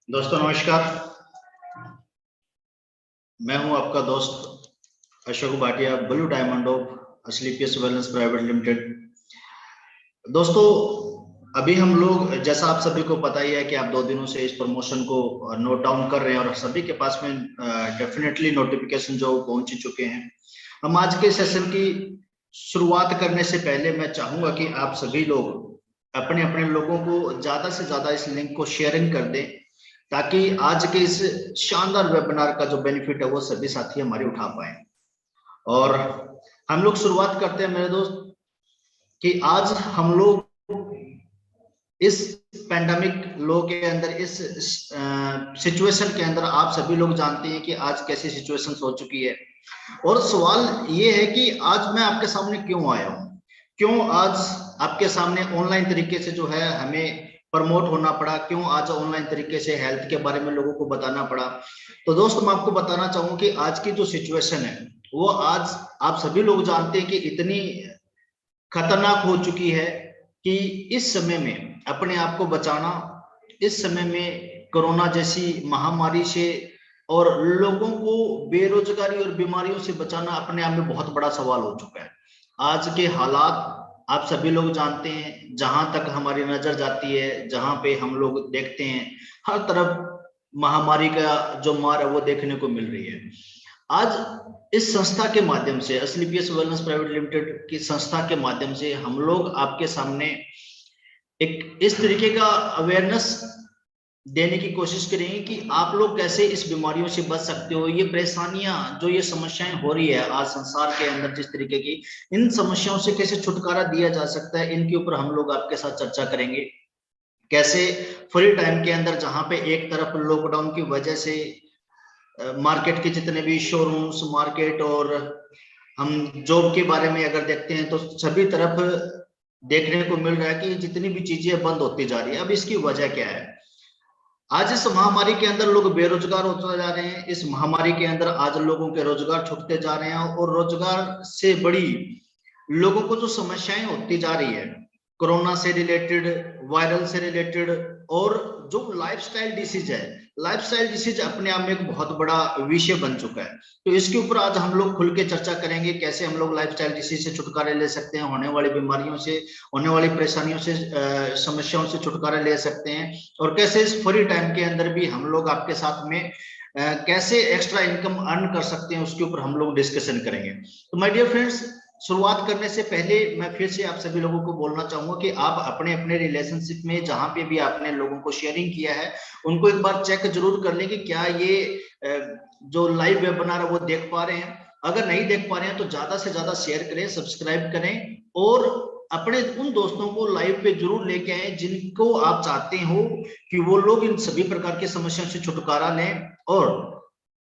दोस्तों नमस्कार। मैं हूं आपका दोस्त Ashok Bhatia, blue diamond of Sleepius Wellness Private Limited. दोस्तों अभी हम लोग, जैसा आप सभी को पता ही है कि आप 2 दिनों से इस प्रमोशन को नोट डाउन कर रहे हैं और सभी के पास में डेफिनेटली नोटिफिकेशन जो पहुंच चुके हैं। हम आज के सेशन की शुरुआत करने से पहले मैं चाहूंगा कि आप सभी लोग अपने अपने लोगों को ज्यादा से ज्यादा इस लिंक को शेयरिंग कर दें, ताकि आज के इस शानदार वेबिनार का जो बेनिफिट है वो सभी साथी हमारे उठा पाए। और हम लोग शुरुआत करते हैं मेरे दोस्त कि आज हम लोग इस पैंडेमिक लॉ के अंदर, इस सिचुएशन के अंदर, आप सभी लोग जानते हैं कि आज कैसी सिचुएशन हो चुकी है। और सवाल ये है कि आज मैं आपके सामने क्यों आया हूं, क्यों आज आपके सामने ऑनलाइन तरीके से जो है हमें प्रमोट होना पड़ा, क्यों आज ऑनलाइन तरीके से हेल्थ के बारे में लोगों को बताना पड़ा। तो दोस्त मैं आपको बताना चाहूंगा कि आज की जो सिचुएशन है वो आज आप सभी लोग जानते हैं कि इतनी खतरनाक हो चुकी है कि इस समय में अपने आप को बचाना, इस समय में कोरोना जैसी महामारी से और लोगों को बेरोजगारी और बीमारियों से बचाना अपने आप में बहुत बड़ा सवाल हो चुका है। आज के हालात आप सभी लोग जानते हैं, जहां तक हमारी नजर जाती है, जहां पे हम लोग देखते हैं, हर तरफ महामारी का जो मार है वो देखने को मिल रही है। आज इस संस्था के माध्यम से, स्लीपियस वेलनेस प्राइवेट लिमिटेड की संस्था के माध्यम से हम लोग आपके सामने एक इस तरीके का अवेयरनेस देने की कोशिश करेंगे कि आप लोग कैसे इस बीमारियों से बच सकते हो। ये परेशानियां, जो ये समस्याएं हो रही है आज संसार के अंदर जिस तरीके की, इन समस्याओं से कैसे छुटकारा दिया जा सकता है, इनके ऊपर हम लोग आपके साथ चर्चा करेंगे। कैसे फ्री टाइम के अंदर, जहां पे एक तरफ लॉकडाउन की वजह से मार्केट के जितने भी शोरूम्स, मार्केट, और हम जॉब के बारे में अगर देखते हैं तो सभी तरफ देखने को मिल रहा है कि जितनी भी चीजें बंद होती जा रही है। अब इसकी वजह क्या है? आज इस महामारी के अंदर लोग बेरोजगार होते जा रहे हैं, इस महामारी के अंदर आज लोगों के रोजगार छूटते जा रहे हैं, और रोजगार से बड़ी लोगों को जो समस्याएं होती जा रही है कोरोना से रिलेटेड, वायरल से रिलेटेड, और जो लाइफस्टाइल डिसीज है, लाइफस्टाइल डिसीज अपने आप में एक बहुत बड़ा विषय बन चुका है। तो इसके ऊपर आज हम लोग खुल के चर्चा करेंगे, कैसे हम लोग लाइफस्टाइल डिसीज से छुटकारा ले सकते हैं, होने वाली बीमारियों से, होने वाली परेशानियों से, समस्याओं से छुटकारा ले सकते हैं, और कैसे इस फ्री टाइम के अंदर भी हम लोग आपके साथ में कैसे एक्स्ट्रा इनकम अर्न कर सकते हैं, उसके ऊपर हम लोग डिस्कशन करेंगे। तो माय डियर फ्रेंड्स, शुरुआत करने से पहले मैं फिर से आप सभी लोगों को बोलना चाहूंगा कि आप अपने अपने रिलेशनशिप में जहां पे भी आपने लोगों को शेयरिंग किया है, उनको एक बार चेक जरूर कर लें कि क्या ये जो लाइव वेबिनार है वो देख पा रहे हैं। अगर नहीं देख पा रहे हैं तो ज्यादा से ज्यादा शेयर करें, सब्सक्राइब करें, और अपने उन दोस्तों को लाइव पे जरूर लेके आए जिनको आप चाहते हो कि वो लोग इन सभी प्रकार की समस्याओं से छुटकारा लें, और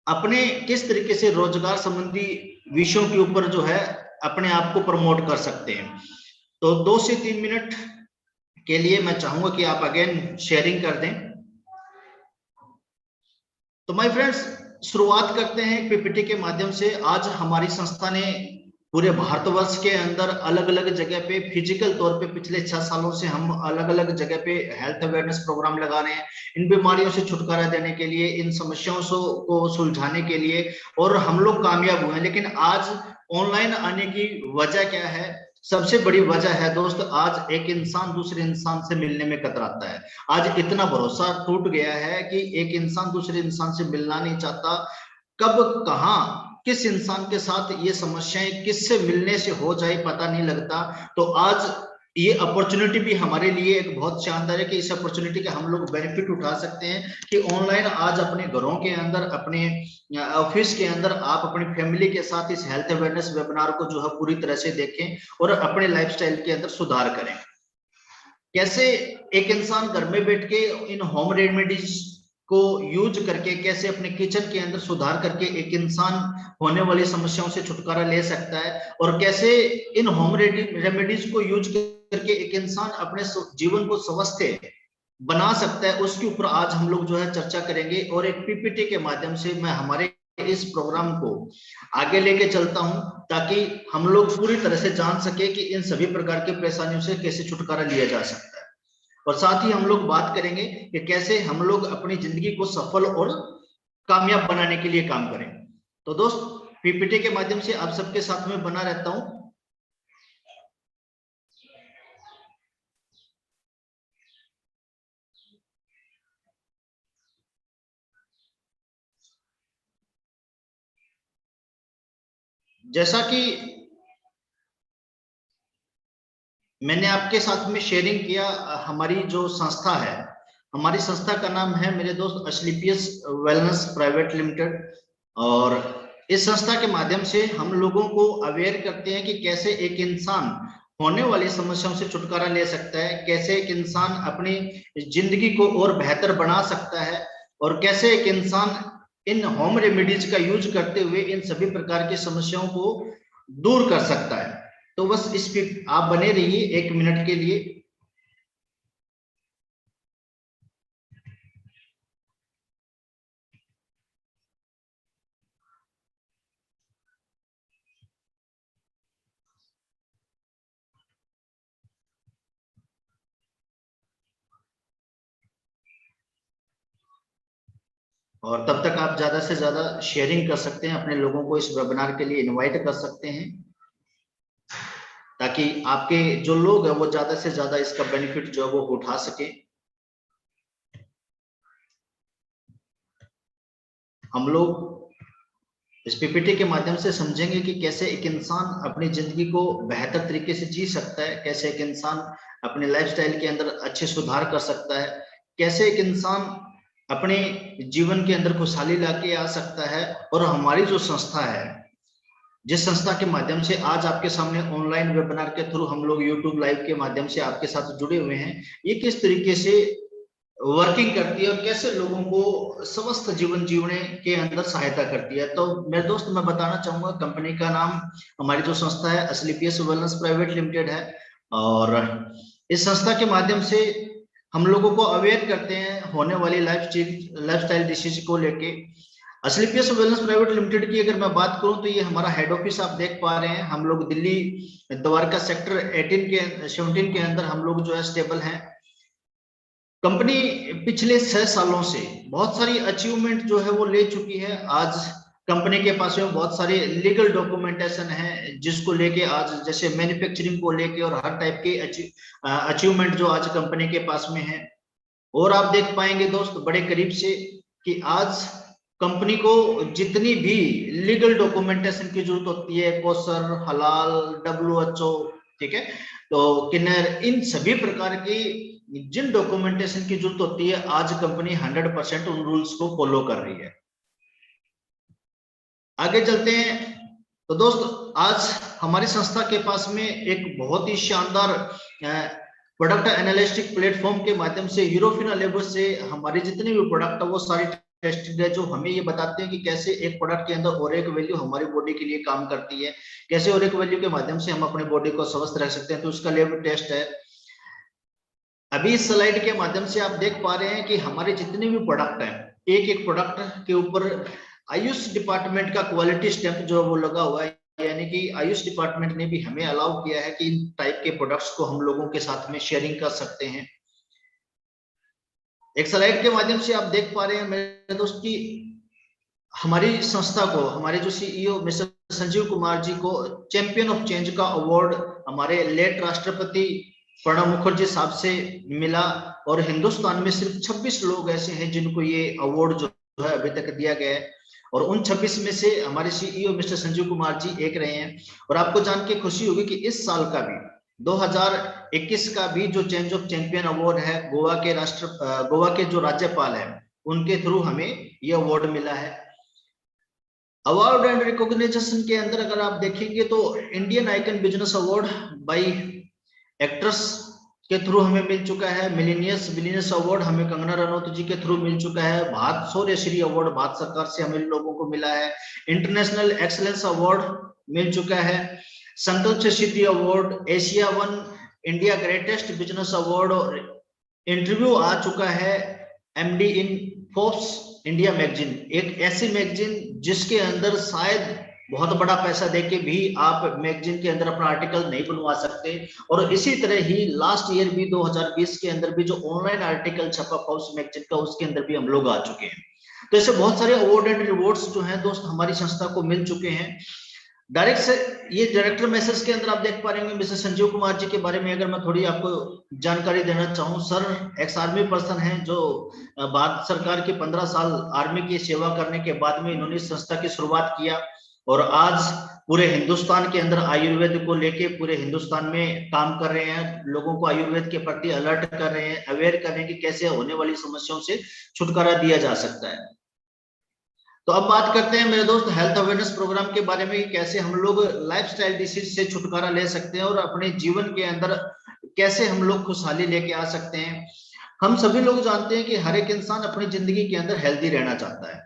अपने किस तरीके से रोजगार संबंधी विषयों के ऊपर जो है अपने आप को प्रमोट कर सकते हैं। तो 2 से 3 मिनट के लिए मैं चाहूंगा कि आप अगेन शेयरिंग कर दें। तो माय फ्रेंड्स, शुरुआत करते हैं पीपीटी के माध्यम से। आज हमारी संस्था ने पूरे भारतवर्ष के अंदर अलग अलग जगह पे फिजिकल तौर पे पिछले 6 सालों से हम अलग अलग जगह पे हेल्थ अवेयरनेस प्रोग्राम लगा रहे हैं, इन बीमारियों से छुटकारा देने के लिए, इन समस्याओं को सुलझाने के लिए, और हम लोग कामयाब हुए हैं। लेकिन आज ऑनलाइन आने की वजह क्या है? सबसे बड़ी वजह है दोस्त, आज एक इंसान दूसरे इंसान से मिलने में कतराता है। आज इतना भरोसा टूट गया है कि एक इंसान दूसरे इंसान से मिलना नहीं चाहता। कब, कहां, किस इंसान के साथ ये समस्याएं किससे मिलने से हो जाए पता नहीं लगता। तो आज ये अपॉर्चुनिटी भी हमारे लिए एक बहुत शानदार है कि इस अपॉर्चुनिटी का हम लोग बेनिफिट उठा सकते हैं कि ऑनलाइन आज अपने घरों के अंदर, अपने ऑफिस के अंदर आप अपनी फैमिली के साथ इस हेल्थ अवेयरनेस वेबिनार को जो है पूरी तरह से देखें और अपने लाइफस्टाइल के अंदर सुधार करें। कैसे एक इंसान घर में बैठ के इन होम रेमेडीज को यूज करके, कैसे अपने किचन के अंदर सुधार करके एक इंसान होने वाली समस्याओं से छुटकारा ले सकता है, और कैसे इन होम रेमेडीज को यूज करके एक इंसान अपने जीवन को स्वस्थ बना सकता है, उसके ऊपर आज हम लोग जो है चर्चा करेंगे। और एक पीपीटी के माध्यम से मैं हमारे इस प्रोग्राम को आगे लेके चलता हूं, ताकि हम लोग पूरी तरह से जान सके कि इन सभी प्रकार की परेशानियों से कैसे छुटकारा लिया जा सकता है। और साथ ही हम लोग बात करेंगे कि कैसे हम लोग अपनी जिंदगी को सफल और कामयाब बनाने के लिए काम करें। तो दोस्त, पीपीटी के माध्यम से आप सबके साथ में बना रहता हूं। जैसा कि मैंने आपके साथ में शेयरिंग किया, हमारी जो संस्था है, हमारी संस्था का नाम है मेरे दोस्त एस्क्लेपियस वेलनेस प्राइवेट लिमिटेड। और इस संस्था के माध्यम से हम लोगों को अवेयर करते हैं कि कैसे एक इंसान होने वाली समस्याओं से छुटकारा ले सकता है, कैसे एक इंसान अपनी जिंदगी को और बेहतर बना सकता है, और कैसे एक इंसान इन होम रेमेडीज का यूज करते हुए इन सभी प्रकार की समस्याओं को दूर कर सकता है। तो बस इस पे आप बने रहिए 1 मिनट के लिए। और तब तक आप ज्यादा से ज्यादा शेयरिंग कर सकते हैं, अपने लोगों को इस वेबिनार के लिए इनवाइट कर सकते हैं, ताकि आपके जो लोग हैं वो ज्यादा से ज्यादा इसका बेनिफिट जो है वो उठा सके। हम लोग इस पीपीटी के माध्यम से समझेंगे कि कैसे एक इंसान अपनी जिंदगी को बेहतर तरीके से जी सकता है, कैसे एक इंसान अपने लाइफस्टाइल के अंदर अच्छे सुधार कर सकता है, कैसे एक इंसान अपने जीवन के अंदर खुशहाली लाके आ सकता है। और हमारी जो संस्था है, जिस संस्था के माध्यम से आज आपके सामने ऑनलाइन वेबिनार के थ्रू हम लोग यूट्यूब लाइव के माध्यम से आपके साथ जुड़े हुए हैं, ये किस तरीके से वर्किंग करती है और कैसे लोगों को स्वस्थ जीवन जीने के अंदर सहायता करती है। तो मेरे दोस्त, मैं बताना चाहूंगा, कंपनी का नाम, हमारी जो संस्था है एस्क्लेपियस वेलनेस प्राइवेट लिमिटेड है। और इस संस्था के माध्यम से हम लोगों को अवेयर करते हैं होने वाली लाइफस्टाइल डिसीज को लेके। एस्क्लेपियस वेलनेस प्राइवेट लिमिटेड की अगर मैं बात करूं तो ये हमारा हेड ऑफिस आप देख पा रहे हैं। हम लोग दिल्ली द्वारका सेक्टर 17 के अंदर हम लोग जो है स्टेबल हैं। कंपनी पिछले 6 सालों से बहुत सारी अचीवमेंट जो है वो ले चुकी है। आज कंपनी के पास में बहुत सारे लीगल डॉक्यूमेंटेशन है, जिसको लेके आज जैसे मैन्युफैक्चरिंग को लेके और हर टाइप के अचीवमेंट जो आज कंपनी के पास में है। और आप देख पाएंगे दोस्त बड़े करीब से कि आज कंपनी को जितनी भी लीगल डॉक्यूमेंटेशन की जरूरत होती है, कोसर, हलाल, WHO, ठीक है, तो किन्नर, इन सभी प्रकार की जिन डॉक्यूमेंटेशन की जरूरत होती है, आज कंपनी 100% उन रूल्स को फॉलो कर रही है। आगे चलते हैं। तो दोस्त, आज हमारी संस्था के पास में एक बहुत ही शानदार प्रोडक्ट एनालिटिक प्लेटफॉर्म के माध्यम से यूरोपियन लेवल से हमारे जितने भी प्रोडक्ट है वो सारी टेस्टेड है, जो हमें ये बताते हैं कि कैसे एक प्रोडक्ट के अंदर और एक वैल्यू हमारी बॉडी के लिए काम करती है, कैसे और एक वैल्यू के माध्यम से हम अपनी बॉडी को स्वस्थ रख सकते हैं। तो उसका लेवल टेस्ट है। अभी इस स्लाइड के माध्यम से आप देख पा रहे हैं कि हमारे जितने भी प्रोडक्ट हैं, एक एक प्रोडक्ट के ऊपर आयुष डिपार्टमेंट का क्वालिटी स्टैंप जो वो लगा हुआ है, यानी कि आयुष डिपार्टमेंट ने भी हमें अलाउ किया है कि इन टाइप के प्रोडक्ट्स को हम लोगों के साथ में शेयरिंग कर सकते हैं। एक स्लाइड के माध्यम से आप देख पा रहे हैं मेरे दोस्त की हमारी संस्था को, हमारे जो सीईओ मिस्टर संजीव कुमार जी को चैंपियन ऑफ चेंज का अवार्ड हमारे लेट राष्ट्रपति प्रणब मुखर्जी साहब से मिला। और हिंदुस्तान में सिर्फ 26 लोग ऐसे हैं जिनको ये अवार्ड जो है अभी तक दिया गया है, और उन 26 में से हमारे सीईओ मिस्टर संजीव कुमार जी एक रहे हैं। और आपको जान के खुशी होगी कि इस साल का भी 2021 का भी जो चेंज ऑफ चैंपियन अवार्ड है, गोवा के जो राज्यपाल है उनके थ्रू हमें यह अवार्ड मिला है। अवार्ड एंड रिकॉग्निशन के अंदर अगर आप देखेंगे तो Indian icon business award by actress के थ्रू हमें मिल चुका है। मिलीनियस अवार्ड हमें कंगना रनौत जी के थ्रू मिल चुका है। भारत शौर्यश्री अवार्ड भारत सरकार से हमें लोगों को मिला है। इंटरनेशनल एक्सलेंस अवार्ड मिल चुका है। Sankalp Siddhi award, Asia 1 India greatest business award, और इंटरव्यू आ चुका है MD in Forbes India magazine, एक ऐसी मैगजीन जिसके अंदर शायद बहुत बड़ा पैसा देके भी आप मैगजीन के अंदर अपना आर्टिकल नहीं बनवा सकते। और इसी तरह ही लास्ट ईयर भी 2020 के अंदर भी जो ऑनलाइन आर्टिकल छपा पाउस मैगजीन का, उसके अंदर भी हम लोग आ चुके हैं। तो ऐसे बहुत सारे अवार्ड एंड रिवॉर्ड्स जो हैं दोस्त हमारी संस्था को मिल चुके हैं। डायरेक्ट से ये डायरेक्टर मैसेज के अंदर आप देख पा रहे होंगे मिस्टर संजीव कुमार जी के बारे में अगर मैं थोड़ी आपको जानकारी देना चाहूँ, सर एक्स आर्मी पर्सन हैं जो भारत सरकार के 15 साल आर्मी की सेवा करने के बाद में इन्होंने संस्था की शुरुआत किया और आज पूरे हिंदुस्तान के अंदर आयुर्वेद को लेके पूरे हिंदुस्तान में काम कर रहे हैं, लोगों को आयुर्वेद के प्रति अलर्ट कर रहे हैं, अवेयर कर रहे हैं कि कैसे होने वाली समस्याओं से छुटकारा दिया जा सकता है। तो अब बात करते हैं मेरे दोस्त हेल्थ अवेयरनेस प्रोग्राम के बारे में, कैसे हम लोग लाइफस्टाइल डिसीज से छुटकारा ले सकते हैं और अपने जीवन के अंदर कैसे हम लोग खुशहाली लेके आ सकते हैं। हम सभी लोग जानते हैं कि हर एक इंसान अपनी जिंदगी के अंदर हेल्दी रहना चाहता है,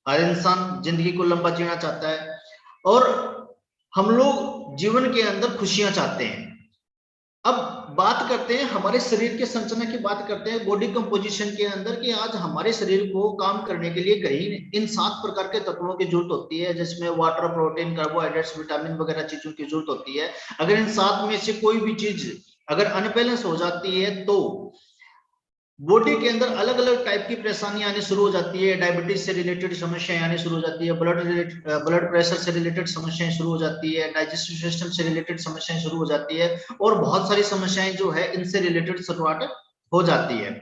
हर इंसान जिंदगी को लंबा जीना चाहता है और हम लोग जीवन के अंदर खुशियां चाहते हैं। अब बात करते हैं हमारे शरीर के संरचना की, बात करते हैं बॉडी कंपोजिशन के अंदर कि आज हमारे शरीर को काम करने के लिए कहीं इन 7 प्रकार के तत्वों की जरूरत होती है, जिसमें वाटर, प्रोटीन, कार्बोहाइड्रेट्स, विटामिन वगैरह चीजों की जरूरत होती है। अगर इन 7 में से कोई भी चीज अगर अनबैलेंस हो जाती है तो बॉडी के अंदर अलग अलग टाइप की परेशानियां आनी शुरू हो जाती है। डायबिटीज से रिलेटेड समस्याएं आनी शुरू हो जाती है, ब्लड प्रेशर से रिलेटेड समस्याएं शुरू हो जाती है, डाइजेस्टिव सिस्टम से रिलेटेड समस्याएं शुरू हो जाती है और बहुत सारी समस्याएं जो है इनसे रिलेटेड शुरुआत हो जाती है।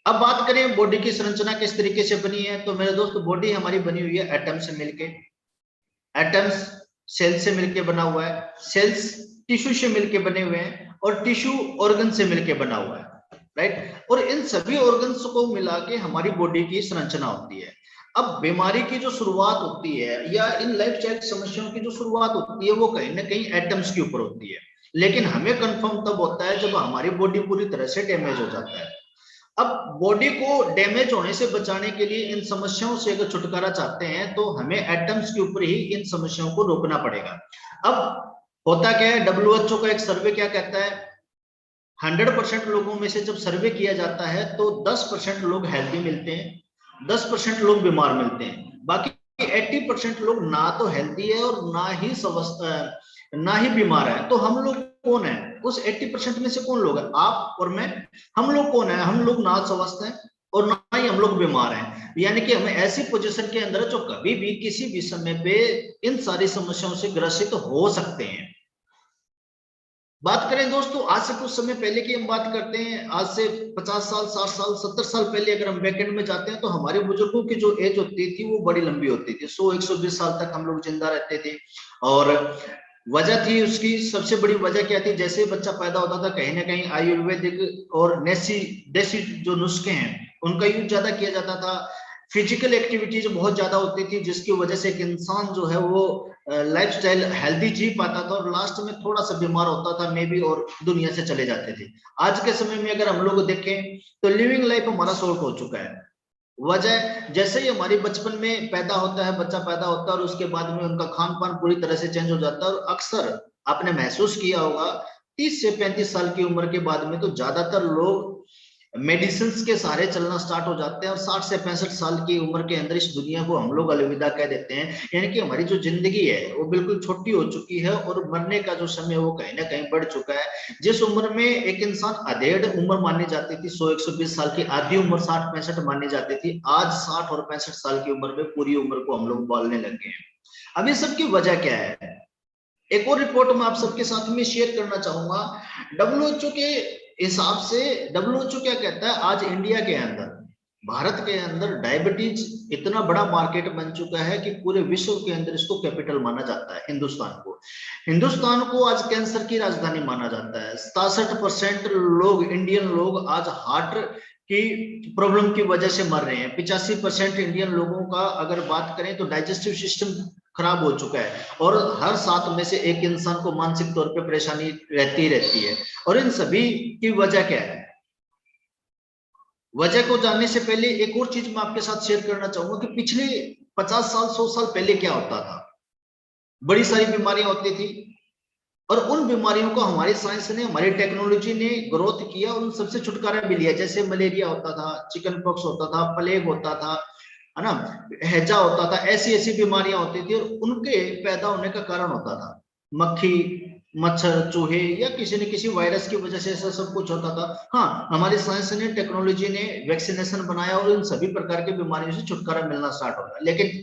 अब बात करें बॉडी की संरचना किस तरीके से बनी है, तो मेरे दोस्त बॉडी हमारी बनी हुई है एटम से मिलके, एटम्स सेल से मिलके बना हुआ है, सेल्स टिश्यू से मिलके बने हुए हैं और टिश्यू ऑर्गन से मिलके बना हुआ है, राइट। और इन सभी ऑर्गन्स को मिला के हमारी बॉडी की संरचना होती है। अब बीमारी की जो शुरुआत होती है या इन लाइफस्टाइल समस्याओं की जो शुरुआत होती है वो कहीं ना कहीं एटम्स के ऊपर होती है, लेकिन हमें कंफर्म तब होता है जब हमारी बॉडी पूरी तरह से डैमेज हो जाता है। अब बॉडी को डैमेज होने से बचाने के लिए, इन समस्याओं से अगर छुटकारा चाहते हैं तो हमें एटम्स के ऊपर ही इन समस्याओं को रोकना पड़ेगा। अब होता क्या है, WHO का एक सर्वे क्या कहता है, 100% लोगों में से जब सर्वे किया जाता है तो 10% लोग हेल्दी मिलते हैं, 10% लोग बीमार मिलते हैं, बाकी 80% लोग ना तो हेल्दी है और ना ही बीमार है। तो हम लोग कौन है उस 80% में से? कौन लोग है? आप और मैं। हम लोग कौन है? हम लोग ना स्वस्थ हैं और ना ही हम लोग बीमार हैं, यानी कि हमें ऐसी पोजीशन के अंदर जो कभी भी किसी भी समय पे इन सारी समस्याओं से ग्रसित हो सकते हैं। बात करें दोस्तों आज से कुछ समय पहले की हम बात करते हैं, आज से 50 साल, 60 साल, 70 साल पहले अगर हम बैकएंड में जाते हैं तो हमारे बुजुर्गों की जो एज होती थी वो बड़ी लंबी होती थी, 100-120 साल तक हम लोग जिंदा रहते थे। और वजह थी उसकी, सबसे बड़ी वजह क्या थी, जैसे ही बच्चा पैदा होता था कहीं ना कहीं आयुर्वेदिक और देसी जो नुस्खे हैं उनका यूज ज्यादा किया जाता था। फिजिकल एक्टिविटीज बहुत ज्यादा होती थी जिसकी वजह से एक इंसान जो है वो लाइफस्टाइल हेल्दी जी पाता था और लास्ट में थोड़ा सा बीमार होता था मे बी और दुनिया से चले जाते थे। आज के समय में अगर हम लोग देखें तो लिविंग लाइफ हमारा शॉर्ट हो चुका है। वजह, जैसे ही हमारी बचपन में पैदा होता है, बच्चा पैदा होता है और उसके बाद में उनका खान पान पूरी तरह से चेंज हो जाता है और अक्सर आपने महसूस किया होगा 30 से 35 साल की उम्र के बाद में तो ज्यादातर लोग मेडिसिन के सहारे चलना स्टार्ट हो जाते हैं और 60 से 65 साल की उम्र के अंदर इस दुनिया को हम लोग अलविदा कह देते हैं। यानी कि हमारी जो जिंदगी है वो बिल्कुल छोटी हो चुकी है और मरने का जो समय वो कहीं ना कहीं बढ़ चुका है। जिस उम्र में एक इंसान अधेड़ उम्र मानी जाती थी, 100-120 साल की आधी उम्र 60-65 मानी जाती थी, आज 60 और 65 साल की उम्र में पूरी उम्र को हम लोग बोलने लग गए हैं। अब ये सब की वजह क्या है? एक और रिपोर्ट मैं आप सबके साथ में शेयर करना चाहूंगा। WHO के हिसाब से WHO क्या कहता है, आज इंडिया के अंदर, भारत के अंदर डायबिटीज इतना बड़ा मार्केट बन चुका है कि पूरे विश्व के अंदर इसको कैपिटल माना जाता है। हिंदुस्तान को आज कैंसर की राजधानी माना जाता है। 67% लोग, इंडियन लोग आज हार्ट की प्रॉब्लम की वजह से मर रहे हैं। 85% इंडियन लोगों का अगर बात करें तो डाइजेस्टिव सिस्टम खराब हो चुका है और हर 7 में से एक इंसान को मानसिक तौर पे परेशानी रहती है। और इन सभी की वजह क्या है? वजह को जानने से पहले एक और चीज मैं आपके साथ शेयर करना चाहूंगा कि पिछले 50 साल 100 साल पहले क्या होता था। बड़ी सारी बीमारियां होती थी और उन बीमारियों को हमारी साइंस ने, हमारी टेक्नोलॉजी ने ग्रोथ किया और उन सबसे छुटकारा भी लिया। जैसे मलेरिया होता था, चिकन पॉक्स होता था, प्लेग होता था, है ना, हैजा होता था, ऐसी ऐसी बीमारियां होती थी, और उनके पैदा होने का कारण होता था मक्खी, मच्छर, चूहे, या किसी न किसी वायरस की वजह से ऐसा सब कुछ होता था। हाँ, हमारी साइंस ने, टेक्नोलॉजी ने वैक्सीनेशन बनाया और इन सभी प्रकार की बीमारियों से छुटकारा मिलना स्टार्ट हो गया। लेकिन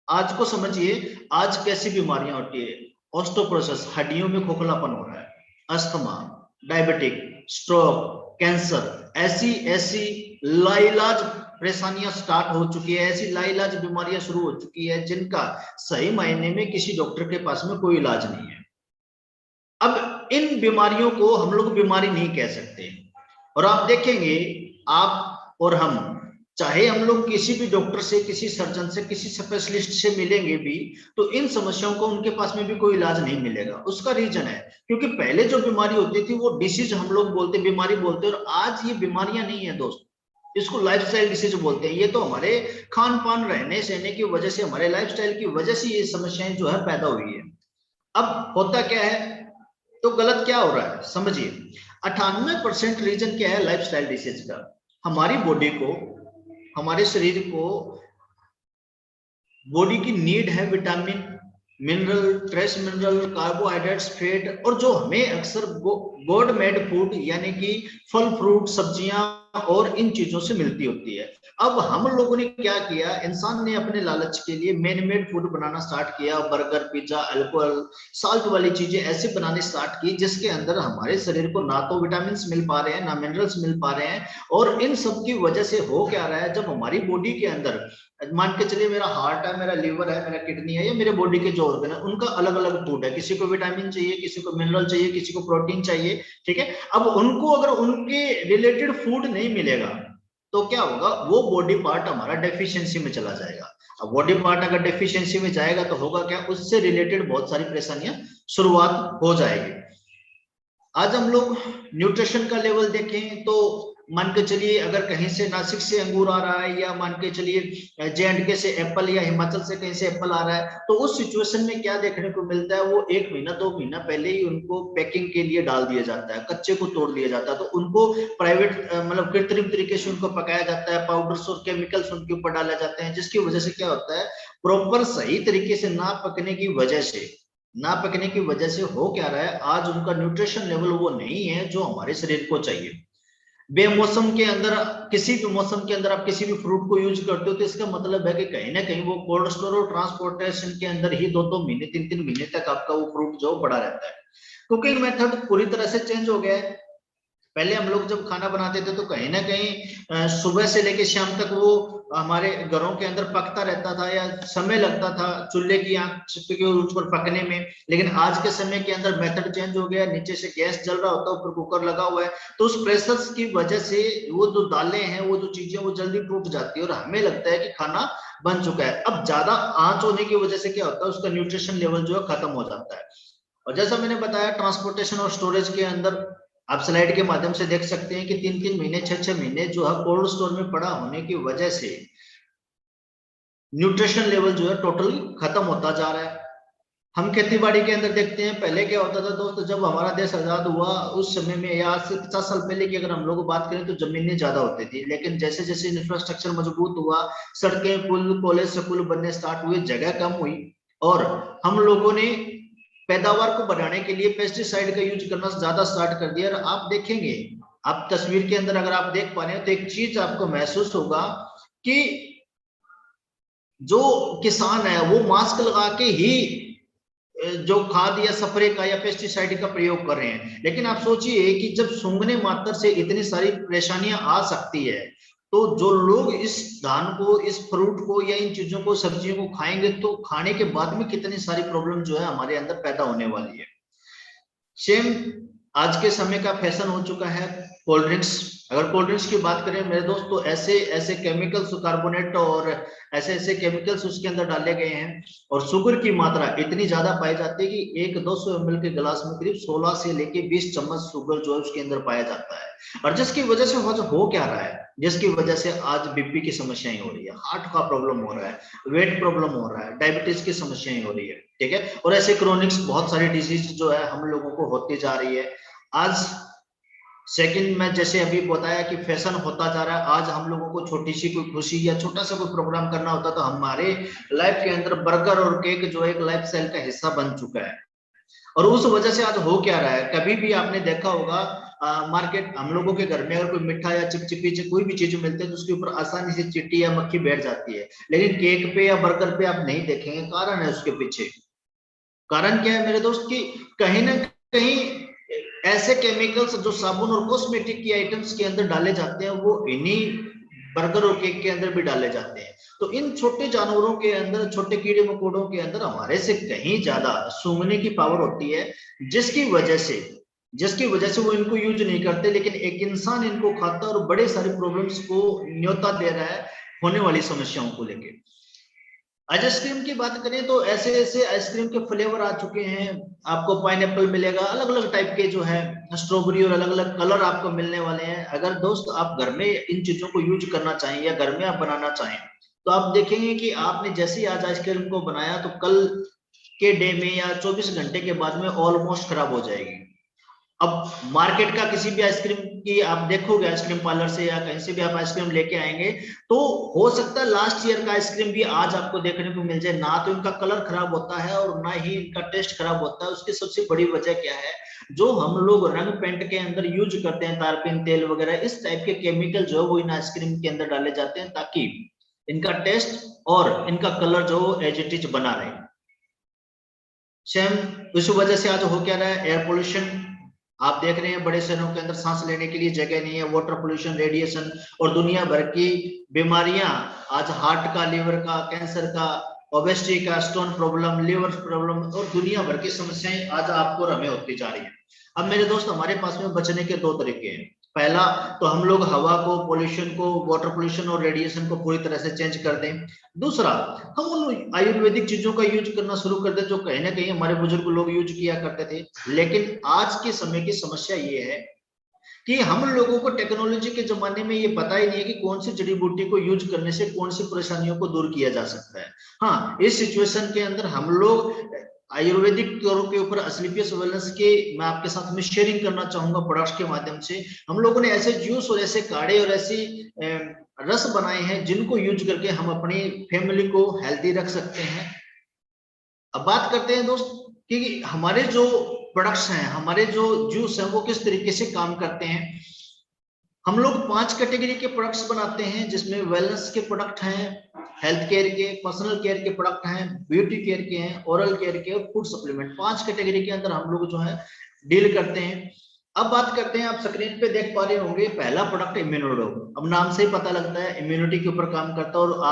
आज को समझिए, आज कैसी बीमारियां होती है। ऑस्टोपोरोसिस, हड्डियों में खोखलापन हो रहा है, अस्थमा, डायबिटिक, स्ट्रोक, कैंसर, ऐसी ऐसी लाइलाज परेशानियां स्टार्ट हो चुकी है, ऐसी लाइलाज बीमारियां शुरू हो चुकी है जिनका सही मायने में किसी डॉक्टर के पास में कोई इलाज नहीं है। अब इन बीमारियों को हम लोग बीमारी नहीं कह सकते, और आप देखेंगे, आप और हम, चाहे हम लोग किसी भी डॉक्टर से, किसी सर्जन से, किसी स्पेशलिस्ट से मिलेंगे भी, तो इन समस्याओं को उनके पास में भी कोई इलाज नहीं मिलेगा। उसका रीजन है क्योंकि पहले जो बीमारी होती थी वो डिसीज हम लोग बोलते, बीमारी बोलते, और आज ये बीमारियां नहीं है दोस्त, इसको लाइफस्टाइल डिसीज बोलते हैं। ये तो हमारे खान पान, रहने सहने की वजह से, हमारे लाइफस्टाइल की वजह से ये समस्याएं जो है पैदा हुई है। अब होता क्या है, तो गलत क्या हो रहा है समझिए। 98% रीजन क्या है लाइफस्टाइल डिसीज का। हमारी बॉडी को, हमारे शरीर को, बॉडी की नीड है vitamin, mineral, trace mineral, carbohydrates, fat, और जो हमें अक्सर गॉड मेड फूड यानी कि फल, फ्रूट, सब्जियां और इन चीजों से मिलती होती है। अब हम लोगों ने क्या किया, इंसान ने अपने लालच के लिए मैन मेड फूड बनाना स्टार्ट किया, बर्गर, पिज्जा, अल्कोहल, साल्ट वाली चीजें ऐसे बनाने स्टार्ट की जिसके अंदर हमारे शरीर को ना तो विटामिन मिल पा रहे हैं, ना मिनरल्स मिल पा रहे हैं। और इन सब की वजह से हो क्या रहा है, जब हमारी बॉडी के अंदर, मान के चलिए मेरा हार्ट है, मेरा लीवर है, मेरा किडनी है, या मेरे बॉडी के जो ऑर्गन है, उनका अलग अलग फूड है, किसी को विटामिन चाहिए, किसी को मिनरल चाहिए, किसी को प्रोटीन चाहिए, ठीक है। अब उनको अगर उनके रिलेटेड फूड नहीं मिलेगा तो क्या होगा, वो बॉडी पार्ट हमारा डेफिशिएंसी में चला जाएगा। अब बॉडी पार्ट अगर डेफिशिएंसी में जाएगा तो होगा क्या, उससे रिलेटेड बहुत सारी परेशानियां शुरुआत हो जाएगी। आज हम लोग न्यूट्रिशन का लेवल देखें तो मान के चलिए, अगर कहीं से नासिक से अंगूर आ रहा है, या मान के चलिए J&K से एप्पल, या हिमाचल से कहीं से एप्पल आ रहा है, तो उस सिचुएशन में क्या देखने को मिलता है, वो 1 महीना 2 महीना पहले ही उनको पैकिंग के लिए डाल दिया जाता है, कच्चे को तोड़ दिया जाता है, तो उनको प्राइवेट मतलब कृत्रिम तरीके से उनको पकाया जाता है, पाउडर्स और केमिकल्स उनके ऊपर डाले जाते हैं, जिसकी वजह से क्या होता है, प्रॉपर सही तरीके से ना पकने की वजह से, हो क्या रहा है, आज उनका न्यूट्रिशन लेवल वो नहीं है जो हमारे शरीर को चाहिए। बेमौसम के अंदर, किसी भी मौसम के अंदर आप किसी भी फ्रूट को यूज करते हो तो इसका मतलब है कि कहीं ना कहीं वो कोल्ड स्टोर और ट्रांसपोर्टेशन के अंदर ही 2-2 महीने, 3-3 महीने तक आपका वो फ्रूट जो पड़ा रहता है। कुकिंग मेथड पूरी तरह से चेंज हो गया है। पहले हम लोग जब खाना बनाते थे तो कहीं ना कहीं सुबह से लेकर शाम तक वो हमारे घरों के अंदर पकता रहता था, या समय लगता था चूल्हे की आंच के ऊपर पकने में। लेकिन आज के समय के अंदर मेथड चेंज हो गया, नीचे से गैस जल रहा होता है, ऊपर कुकर लगा हुआ है, तो उस प्रेशर की वजह से वो जो दालें हैं, वो जो चीजें, वो जल्दी टूट जाती है और हमें लगता है कि खाना बन चुका है। अब ज्यादा आंच होने की वजह से क्या होता है, उसका न्यूट्रिशन लेवल जो है खत्म हो जाता है। और जैसा मैंने बताया, ट्रांसपोर्टेशन और स्टोरेज के अंदर आप स्लाइड के माध्यम से देख सकते हैं कि 3-3 महीने, 6-6 महीने जो है कोल्ड स्टोर में पड़ा होने की वजह से न्यूट्रिशन लेवल जो है टोटली खत्म होता जा रहा है। हम खेती बाड़ी के अंदर देखते हैं, पहले क्या होता था दोस्तों, जब हमारा देश आजाद हुआ उस समय में, या आज से 50 साल पहले की अगर हम लोग बात करें तो जमीनें ज्यादा होती थी, लेकिन जैसे जैसे इंफ्रास्ट्रक्चर मजबूत हुआ, सड़कें, पुल, कॉलेज, स्कूल बनने स्टार्ट हुए, जगह कम हुई, और हम लोगों ने पैदावार को बढ़ाने के लिए पेस्टिसाइड का यूज करना ज्यादा स्टार्ट कर दिया। और आप देखेंगे, आप तस्वीर के अंदर अगर आप देख पा रहे हैं तो एक चीज आपको महसूस होगा कि जो किसान है वो मास्क लगा के ही जो खाद या स्प्रे का या पेस्टिसाइड का प्रयोग कर रहे हैं। लेकिन आप सोचिए कि जब सूंघने मात्र से इतनी सारी परेशानियां आ सकती है, तो जो लोग इस धान को, इस फ्रूट को, या इन चीजों को, सब्जियों को खाएंगे, तो खाने के बाद में कितनी सारी प्रॉब्लम जो है हमारे अंदर पैदा होने वाली है। सेम आज के समय का फैशन हो चुका है कोल्ड ड्रिंक्स। अगर कोल्ड ड्रिंक्स की बात करें मेरे दोस्त, तो ऐसे ऐसे केमिकल्स, कार्बोनेट और ऐसे ऐसे केमिकल्स उसके अंदर डाले गए हैं, और शुगर की मात्रा इतनी ज्यादा पाई जाती है कि 1 200 ml के गिलास में करीब 16 से लेके 20 चम्मच शुगर जो है उसके अंदर पाया जाता है। और जिसकी वजह से हो क्या रहा है, जिसकी वजह से आज बीपी की समस्याएं हो रही है, हार्ट का प्रॉब्लम हो रहा है, वेट प्रॉब्लम हो रहा है, डायबिटीज की समस्याएं हो रही है, ठीक है। और ऐसे क्रोनिक्स बहुत सारी डिजीज जो है हम लोगों को होती जा रही है। आज सेकंड में जैसे अभी बताया कि फैशन होता जा रहा है, आज हम लोगों को छोटी सी कोई खुशी या छोटा सा कोई प्रोग्राम करना होता तो हमारे लाइफ के अंदर बर्गर और केक जो एक लाइफ स्टाइल का हिस्सा बन चुका है। और उस वजह से आज हो क्या रहा है, कभी भी आपने देखा होगा मार्केट, हम लोगों के घर में अगर कोई मिठा या चिपचिपी कोई भी चीज मिलती है तो उसके ऊपर आसानी से चींटी या मक्खी बैठ जाती है, लेकिन केक पे या बर्गर पे आप नहीं देखेंगे। कारण है उसके पीछे, कारण क्या है मेरे दोस्त, की कहीं ना कहीं ऐसे केमिकल्स जो साबुन और कॉस्मेटिक की आइटम्स के अंदर डाले जाते हैं वो इन्हीं बर्गर और केक के अंदर भी डाले जाते हैं। तो इन छोटे जानवरों के अंदर, छोटे कीड़े मकोड़ों के अंदर हमारे से कहीं ज्यादा सूंघने की पावर होती है, जिसकी वजह से वो इनको यूज नहीं करते, लेकिन एक इंसान इनको खाता है और बड़े सारे प्रॉब्लम्स को न्योता दे रहा है होने वाली समस्याओं को लेकर। आइसक्रीम की बात करें तो ऐसे ऐसे आइसक्रीम के फ्लेवर आ चुके हैं, आपको पाइनएप्पल मिलेगा, अलग अलग टाइप के जो है स्ट्रॉबेरी, और अलग अलग कलर आपको मिलने वाले हैं। अगर दोस्त आप घर में इन चीजों को यूज करना चाहें या घर में आप बनाना चाहें तो आप देखेंगे कि आपने जैसे ही आज आइसक्रीम को बनाया तो कल के डे में या 24 घंटे के बाद में ऑलमोस्ट खराब हो जाएगी। अब मार्केट का किसी भी आइसक्रीम की आप देखोगे, आइसक्रीम पार्लर से या कहीं से भी आप आइसक्रीम लेके आएंगे तो हो सकता है लास्ट ईयर का आइसक्रीम भी आज आपको देखने को मिल जाए। ना तो इनका कलर खराब होता है और ना ही इनका टेस्ट खराब होता है। उसकी सबसे बड़ी वजह क्या है, जो हम लोग रंग पेंट के अंदर यूज करते हैं, तारपीन तेल वगैरह, इस टाइप के केमिकल जो है वो इन आइसक्रीम के अंदर डाले जाते हैं ताकि इनका टेस्ट और इनका कलर जो एज इट इज बना रहे। सेम इस वजह से आज हो क्या रहा है, एयर पोल्यूशन आप देख रहे हैं, बड़े शहरों के अंदर सांस लेने के लिए जगह नहीं है, वाटर पोल्यूशन, रेडिएशन और दुनिया भर की बीमारियां, आज हार्ट का, लीवर का, कैंसर का, ओबेसिटी का, स्टोन प्रॉब्लम, लीवर प्रॉब्लम और दुनिया भर की समस्याएं आज आपको हमें होती जा रही है। अब मेरे दोस्त, हमारे पास में बचने के दो तरीके हैं। पहला तो हम लोग हवा को, पोल्यूशन को, वाटर पोल्यूशन और रेडिएशन को पूरी तरह से चेंज कर दें। दूसरा, हम उन आयुर्वेदिक चीजों का यूज करना शुरू कर दें जो कहीं ना कहीं हमारे बुजुर्ग लोग यूज किया करते थे। लेकिन आज के समय की समस्या ये है कि हम लोगों को टेक्नोलॉजी के जमाने में ये पता ही नहीं है कि कौन सी जड़ी बूटी को यूज करने से कौन सी परेशानियों को दूर किया जा सकता है। हाँ, इस सिचुएशन के अंदर हम लोग आयुर्वेदिक तौरों के ऊपर असलीपियस वेलनेस के मैं आपके साथ में शेयरिंग करना चाहूंगा प्रोडक्ट्स के माध्यम से। हम लोगों ने ऐसे जूस और ऐसे काढ़े और ऐसी रस बनाए हैं जिनको यूज करके हम अपनी फैमिली को हेल्दी रख सकते हैं। अब बात करते हैं दोस्त कि हमारे जो प्रोडक्ट्स हैं, हमारे जो जूस हैं वो किस तरीके से काम करते हैं। हम लोग 5 कैटेगरी के प्रोडक्ट्स बनाते हैं, जिसमें वेलनेस के प्रोडक्ट हैं, हेल्थ केयर के, पर्सनल केयर के प्रोडक्ट हैं, ब्यूटी केयर के हैं, ओरल केयर के और फूड सप्लीमेंट। 5 कैटेगरी के अंदर हम लोग जो है डील करते हैं। अब बात करते हैं, आप स्क्रीन पे देख पा रहे होंगे, पहला प्रोडक्ट इम्यूनोडॉग। अब नाम से ही पता लगता है इम्यूनिटी के ऊपर काम करता है। और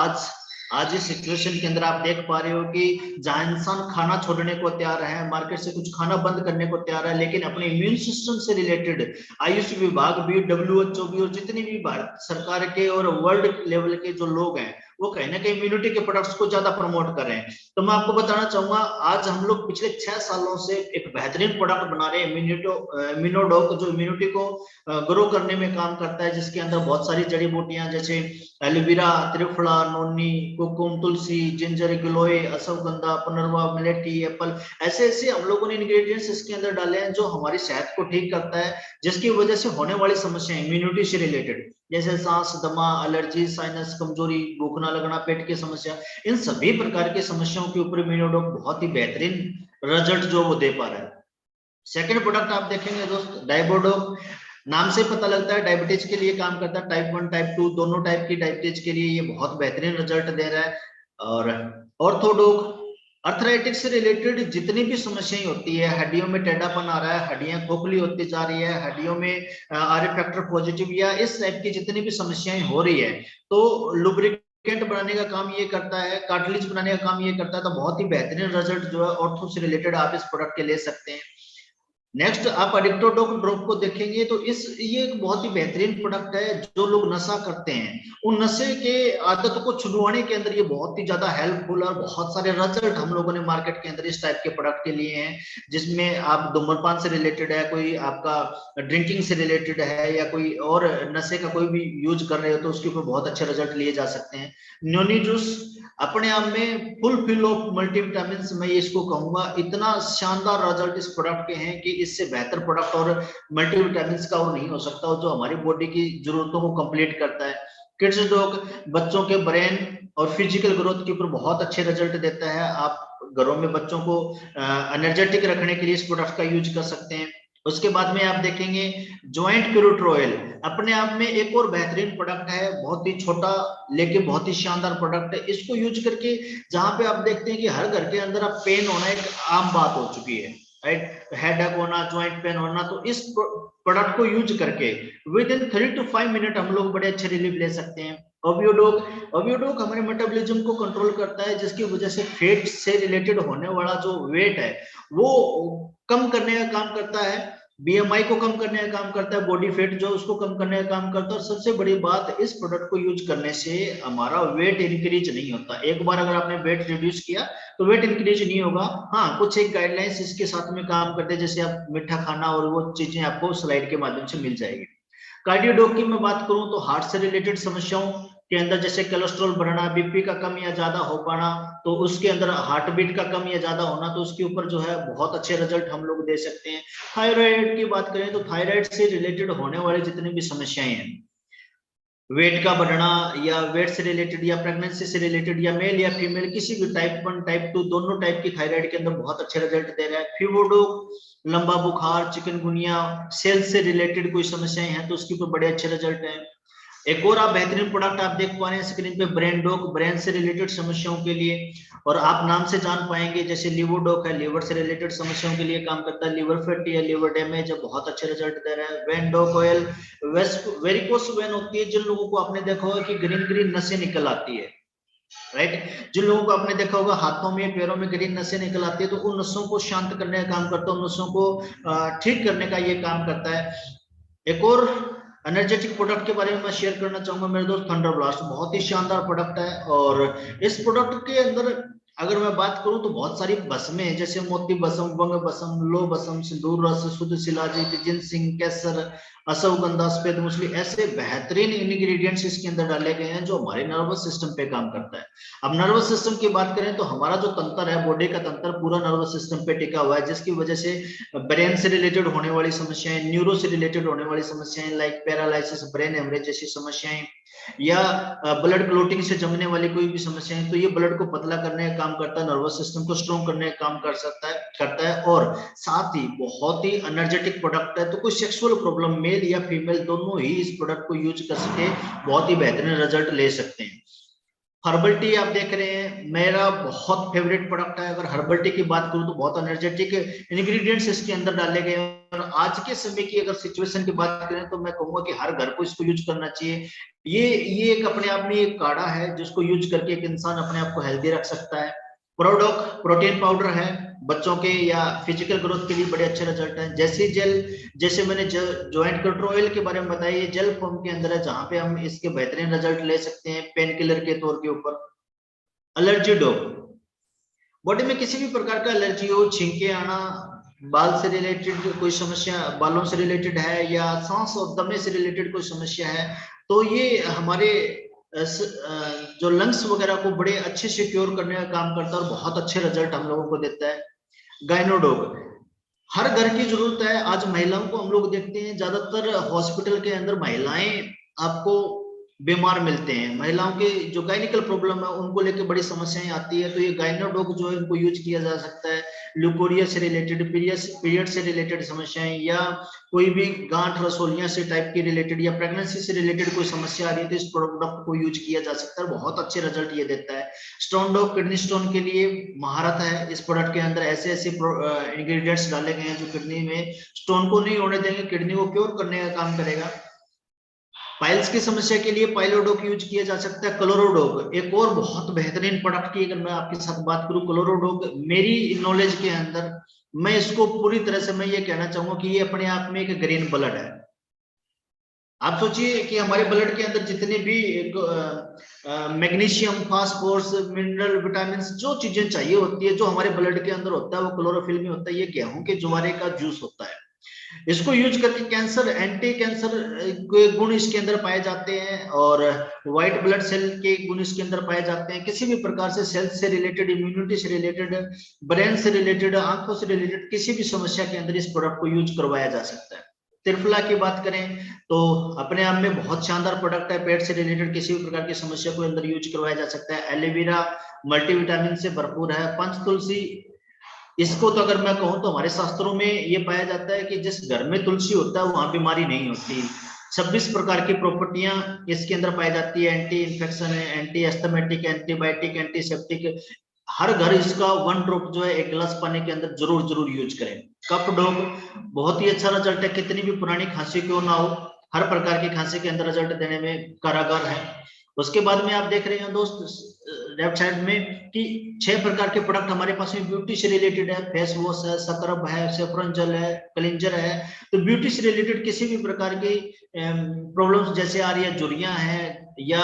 आज इस सिचुएशन के अंदर आप देख पा रहे हो कि जहां इंसान खाना छोड़ने को तैयार है, मार्केट से कुछ खाना बंद करने को तैयार है, लेकिन अपने इम्यून सिस्टम से रिलेटेड आयुष विभाग भी, WHO भी और जितनी भी भारत सरकार के और वर्ल्ड लेवल के जो लोग हैं वो कहीं ना कहीं इम्यूनिटी के प्रोडक्ट्स को ज्यादा प्रमोट कर रहे हैं। तो मैं आपको बताना चाहूंगा, आज हम लोग पिछले 6 सालों से एक बेहतरीन प्रोडक्ट बना रहे हैं, इम्यूनोडॉग, जो इम्यूनिटी को ग्रो करने में काम करता है, जिसके अंदर बहुत सारी जड़ी बूटियां जैसे एलोवेरा, त्रिफला, नोनी, कुकुम, तुलसी, जिंजर, गिलोय, अश्वगंधा, पुनर्वा, मिलेटी, एप्पल, ऐसे ऐसे हम लोगों ने इंग्रेडिएंट्स इसके अंदर डाले हैं जो हमारी सेहत को ठीक करता है, जिसकी वजह से होने वाली समस्याएं इम्यूनिटी से रिलेटेड जैसे सांस, दमा, एलर्जी, साइनस, कमजोरी, भूख ना लगना, पेट की समस्या, इन सभी प्रकार की समस्याओं के ऊपर इम्यूनोडॉग बहुत ही बेहतरीन रिजल्ट जो वो दे पा रहा है। सेकंड प्रोडक्ट आप देखेंगे दोस्त, डायबोडॉग। नाम से पता लगता है डायबिटीज के लिए काम करता है, टाइप 1 टाइप 2 दोनों टाइप की डायबिटीज के लिए ये बहुत बेहतरीन रिजल्ट दे रहा है। और ऑर्थोडॉग, अर्थराइटिस से रिलेटेड जितनी भी समस्याएं होती है, हड्डियों में टेढ़ापन आ रहा है, हड्डियां खोखली होती जा रही है, हड्डियों में आर फैक्टर पॉजिटिव या इस टाइप की जितनी भी समस्याएं हो रही है, तो लुब्रिकेंट बनाने का काम ये करता है, कार्टिलेज बनाने का काम ये करता है। तो बहुत ही बेहतरीन रिजल्ट जो है ऑर्थो से रिलेटेड आप इस प्रोडक्ट के ले सकते हैं। नेक्स्ट आप एडिक्टोडॉग ड्रॉप को देखेंगे तो ये एक बहुत ही बेहतरीन प्रोडक्ट है। जो लोग नशा करते हैं उन नशे के आदत को छुड़वाने के अंदर ये बहुत ही ज्यादा हेल्पफुल और बहुत सारे रिजल्ट हम लोगों ने मार्केट के अंदर इस टाइप के प्रोडक्ट के लिए हैं, जिसमें आप धूम्रपान से रिलेटेड है, कोई आपका ड्रिंकिंग से रिलेटेड है या कोई और नशे का कोई भी यूज कर रहे हो तो उसके ऊपर बहुत अच्छे रिजल्ट लिए जा सकते हैं। न्योनी जूस अपने आप में फुल ऑफ मल्टीविटामिन, मैं इसको कहूंगा। इतना शानदार रिजल्ट इस प्रोडक्ट के हैं कि इससे बेहतर प्रोडक्ट और मल्टीविटामिन का और नहीं हो सकता, जो हमारी बॉडी की जरूरतों को कंप्लीट करता है। किड्स डॉग बच्चों के ब्रेन और फिजिकल ग्रोथ के ऊपर बहुत अच्छे रिजल्ट देता है। आप घरों में बच्चों को एनर्जेटिक रखने के लिए इस प्रोडक्ट का यूज कर सकते हैं। उसके बाद में आप देखेंगे जॉइंट क्रूट ऑयल, अपने आप में एक और बेहतरीन प्रोडक्ट है, बहुत ही छोटा लेकिन बहुत ही शानदार प्रोडक्ट है। इसको यूज करके जहां पे आप देखते हैं कि हर घर के अंदर आप पेन होना एक आम बात हो चुकी है, राइट, हेडेक होना, जॉइंट पेन होना, तो इस प्रोडक्ट को यूज करके विद इन 3 to 5 मिनट हम लोग बड़े अच्छे रिलीफ ले सकते हैं। ओवियोडोक हमारे मेटाबॉलिज्म को कंट्रोल करता है, जिसकी वजह से फेट से रिलेटेड होने वाला जो वेट है वो कम करने का काम करता है, बीएमआई को कम करने का काम करता है, बॉडी फेट जो उसको कम करने का काम करता है। और सबसे बड़ी बात, इस प्रोडक्ट को यूज करने से हमारा वेट इंक्रीज नहीं होता। एक बार अगर आपने वेट रिड्यूस किया तो वेट इंक्रीज नहीं होगा। हाँ, कुछ एक गाइडलाइंस इसके साथ में काम करते हैं, जैसे आप मीठा खाना और वो चीजें आपको स्लाइड के माध्यम से मिल जाएगी। कार्डियोडोक की मैं बात करूं तो हार्ट से रिलेटेड समस्याओं के अंदर, जैसे कोलेस्ट्रॉल बढ़ना, बीपी का कम या ज्यादा हो पाना, तो उसके अंदर हार्ट बीट का कम या ज्यादा होना, तो उसके ऊपर जो है बहुत अच्छे रिजल्ट हम लोग दे सकते हैं। थायराइड की बात करें तो थायराइड से रिलेटेड होने वाले जितनी भी समस्याएं हैं, वेट का बढ़ना या वेट से रिलेटेड या प्रेगनेंसी से रिलेटेड या मेल या फीमेल, किसी भी टाइप 1 टाइप 2 दोनों टाइप की थायराइड के अंदर बहुत अच्छे रिजल्ट दे रहा है। फीवरडोक, लंबा बुखार, चिकनगुनिया, सेल से रिलेटेड कोई समस्याएं हैं तो उसके ऊपर बड़े अच्छे रिजल्ट हैं। एक और आप बेहतरीन प्रोडक्ट आप देख पा रहे हैं स्क्रीन पे, ब्रेन डॉक, ब्रेन से रिलेटेड समस्याओं के लिए, और आप नाम से जान पाएंगे जैसे लिवोडॉक है, लीवर से रिलेटेड समस्याओं के लिए काम करता है, लीवर फैटी है, लीवर डैमेज है, बहुत अच्छे रिजल्ट दे रहा है। Vein doc oil, varicose vein होती है, जिन लोगों को आपने देखा होगा कि ग्रीन ग्रीन नसें निकल आती है, राइट, जिन लोगों को आपने देखा होगा हाथों में पैरों में ग्रीन नसें निकल आती है, तो उन नसों को शांत करने का काम करता है, उन नसों को ठीक करने का ये काम करता है। एक और एनर्जेटिक प्रोडक्ट के बारे में मैं शेयर करना चाहूंगा मेरे दोस्त, थंडर ब्लास्ट, बहुत ही शानदार प्रोडक्ट है। और इस प्रोडक्ट के अंदर अगर मैं बात करूं तो बहुत सारी भस्में हैं, जैसे मोती भस्म, वंग भस्म, लो भस्म, सिंदूर रस, शुद्ध शिलाजीत, जिनसिंग, केसर, अश्वगंधा, सफेद मूसली, ऐसे बेहतरीन इंग्रेडिएंट्स इसके अंदर डाले गए हैं जो हमारे नर्वस सिस्टम पे काम करता है। अब नर्वस सिस्टम की बात करें तो हमारा जो तंत्र है, बॉडी का तंत्र पूरा नर्वस सिस्टम पे टिका हुआ है, जिसकी वजह से ब्रेन से रिलेटेड होने वाली समस्याएं, न्यूरो से रिलेटेड होने वाली समस्याएं लाइक पैरालिसिस, ब्रेन हेमरेज जैसी समस्याएं, या ब्लड क्लोटिंग से जमने वाली कोई भी समस्या है, तो ये ब्लड को पतला करने का काम करता है, नर्वस सिस्टम को स्ट्रॉन्ग करने का काम करता है। और साथ ही बहुत ही एनर्जेटिक प्रोडक्ट है, तो कोई सेक्सुअल प्रॉब्लम मेल या फीमेल दोनों ही इस प्रोडक्ट को यूज कर सके बहुत ही बेहतरीन रिजल्ट ले सकते हैं। हर्बल टी आप देख रहे हैं, मेरा बहुत फेवरेट प्रोडक्ट है। अगर हर्बल टी की बात करूं तो बहुत एनर्जेटिक इंग्रेडिएंट्स इसके अंदर डाले गए हैं, और आज के समय की अगर सिचुएशन की बात करें तो मैं कहूंगा कि हर घर को इसको यूज करना चाहिए। ये एक अपने आप में एक काढ़ा है जिसको यूज करके एक इंसान अपने आप को हेल्दी रख सकता है। प्रोडोक प्रोटीन पाउडर है, बच्चों के या फिजिकल ग्रोथ के लिए बड़े अच्छे रिजल्ट हैं। जैसे जेल, जैसे मैंने जॉइंट कंट्रोल ऑयल के बारे में बताया, ये जेल फॉर्म के अंदर है, जहां पे हम इसके बेहतरीन रिजल्ट ले सकते हैं पेन किलर के तौर के ऊपर। एलर्जी डॉग, बॉडी में किसी भी प्रकार का एलर्जी हो, छींके आना, बाल से रिलेटेड कोई समस्या, बालों से रिलेटेड है, या सांस और दमे से रिलेटेड कोई समस्या है, तो ये हमारे जो लंग्स वगैरह को बड़े अच्छे से क्योर करने का काम करता है और बहुत अच्छे रिजल्ट हम लोगों को देता है। गायनोडोग, हर घर की जरूरत है। आज महिलाओं को हम लोग देखते हैं, ज्यादातर हॉस्पिटल के अंदर महिलाएं आपको बीमार मिलते हैं, महिलाओं के जो गायनिकल प्रॉब्लम है उनको लेके बड़ी समस्याएं आती है, तो ये गायनोडोग जो है उनको यूज किया जा सकता है। ल्यूकोरिया से रिलेटेड, पीरियड से रिलेटेड समस्याएं, या कोई भी गांठ रसोलियां से टाइप की रिलेटेड, या प्रेगनेंसी से रिलेटेड कोई समस्या आ रही है तो इस प्रोडक्ट को यूज किया जा सकता है, बहुत अच्छे रिजल्ट ये देता है। स्टोन डॉग, किडनी स्टोन के लिए महारत है, इस प्रोडक्ट के अंदर ऐसे ऐसे इंग्रेडिएंट्स डाले गए हैं जो किडनी में स्टोन को नहीं होने देंगे, किडनी को क्योर करने का काम करेगा। पाइल्स की समस्या के लिए पाइलोडोक यूज किया जा सकता है। क्लोरोडोक एक और बहुत बेहतरीन प्रोडक्ट की अगर मैं आपके साथ बात करूं, क्लोरोडोक मेरी नॉलेज के अंदर मैं इसको पूरी तरह से मैं ये कहना चाहूंगा कि ये अपने आप में एक ग्रीन ब्लड है। आप सोचिए कि हमारे ब्लड के अंदर जितने भी मैग्नीशियम, फास्फोरस, मिनरल, विटामिन, जो चीजें चाहिए होती है, जो हमारे ब्लड के अंदर होता है वो क्लोरोफिल में होता है। ये गेहूं के ज्वारे का जूस होता है, इसको यूज करके कैंसर, एंटी कैंसर के गुण इसके अंदर पाए जाते हैं और व्हाइट ब्लड सेल के गुण इसके अंदर पाए जाते हैं। किसी भी प्रकार से सेल्स से रिलेटेड, इम्यूनिटी से रिलेटेड, ब्रेन से रिलेटेड, आंखों से रिलेटेड किसी भी समस्या के अंदर इस प्रोडक्ट को यूज करवाया जा सकता है। त्रिफला की बात करें तो अपने आप में बहुत शानदार प्रोडक्ट है। पेट से रिलेटेड किसी भी प्रकार की समस्या को अंदर यूज करवाया जा सकता है। एलोवेरा मल्टीविटामिन से भरपूर है। पंच तुलसी, इसको तो अगर मैं कहूं तो हमारे शास्त्रों में ये पाया जाता है कि जिस घर में तुलसी होता है वहां बीमारी नहीं होती। 26 प्रकार की प्रॉपर्टियां इसके अंदर पाई जाती है। एंटी इन्फेक्शन है, एंटी एस्थमेटिक, एंटीबायोटिक, एंटीसेप्टिक। हर घर इसका 1 ड्रॉप जो है 1 गिलास पानी के अंदर जरूर जरूर यूज करें। कप डॉग बहुत ही अच्छा रिजल्ट है। कितनी भी पुरानी खांसी क्यों ना हो, हर प्रकार की खांसी के अंदर रिजल्ट देने में कारागार है। उसके बाद में आप देख रहे हैं दोस्त लेफ्ट साइड में कि 6 प्रकार के प्रोडक्ट हमारे पास में ब्यूटी से रिलेटेड है। फेस वॉश है, स्क्रब है, सेफ्रॉन जेल है, क्लींजर है। तो ब्यूटी से रिलेटेड किसी भी प्रकार की प्रॉब्लम्स जैसे आ रही है, झुर्रियां हैं या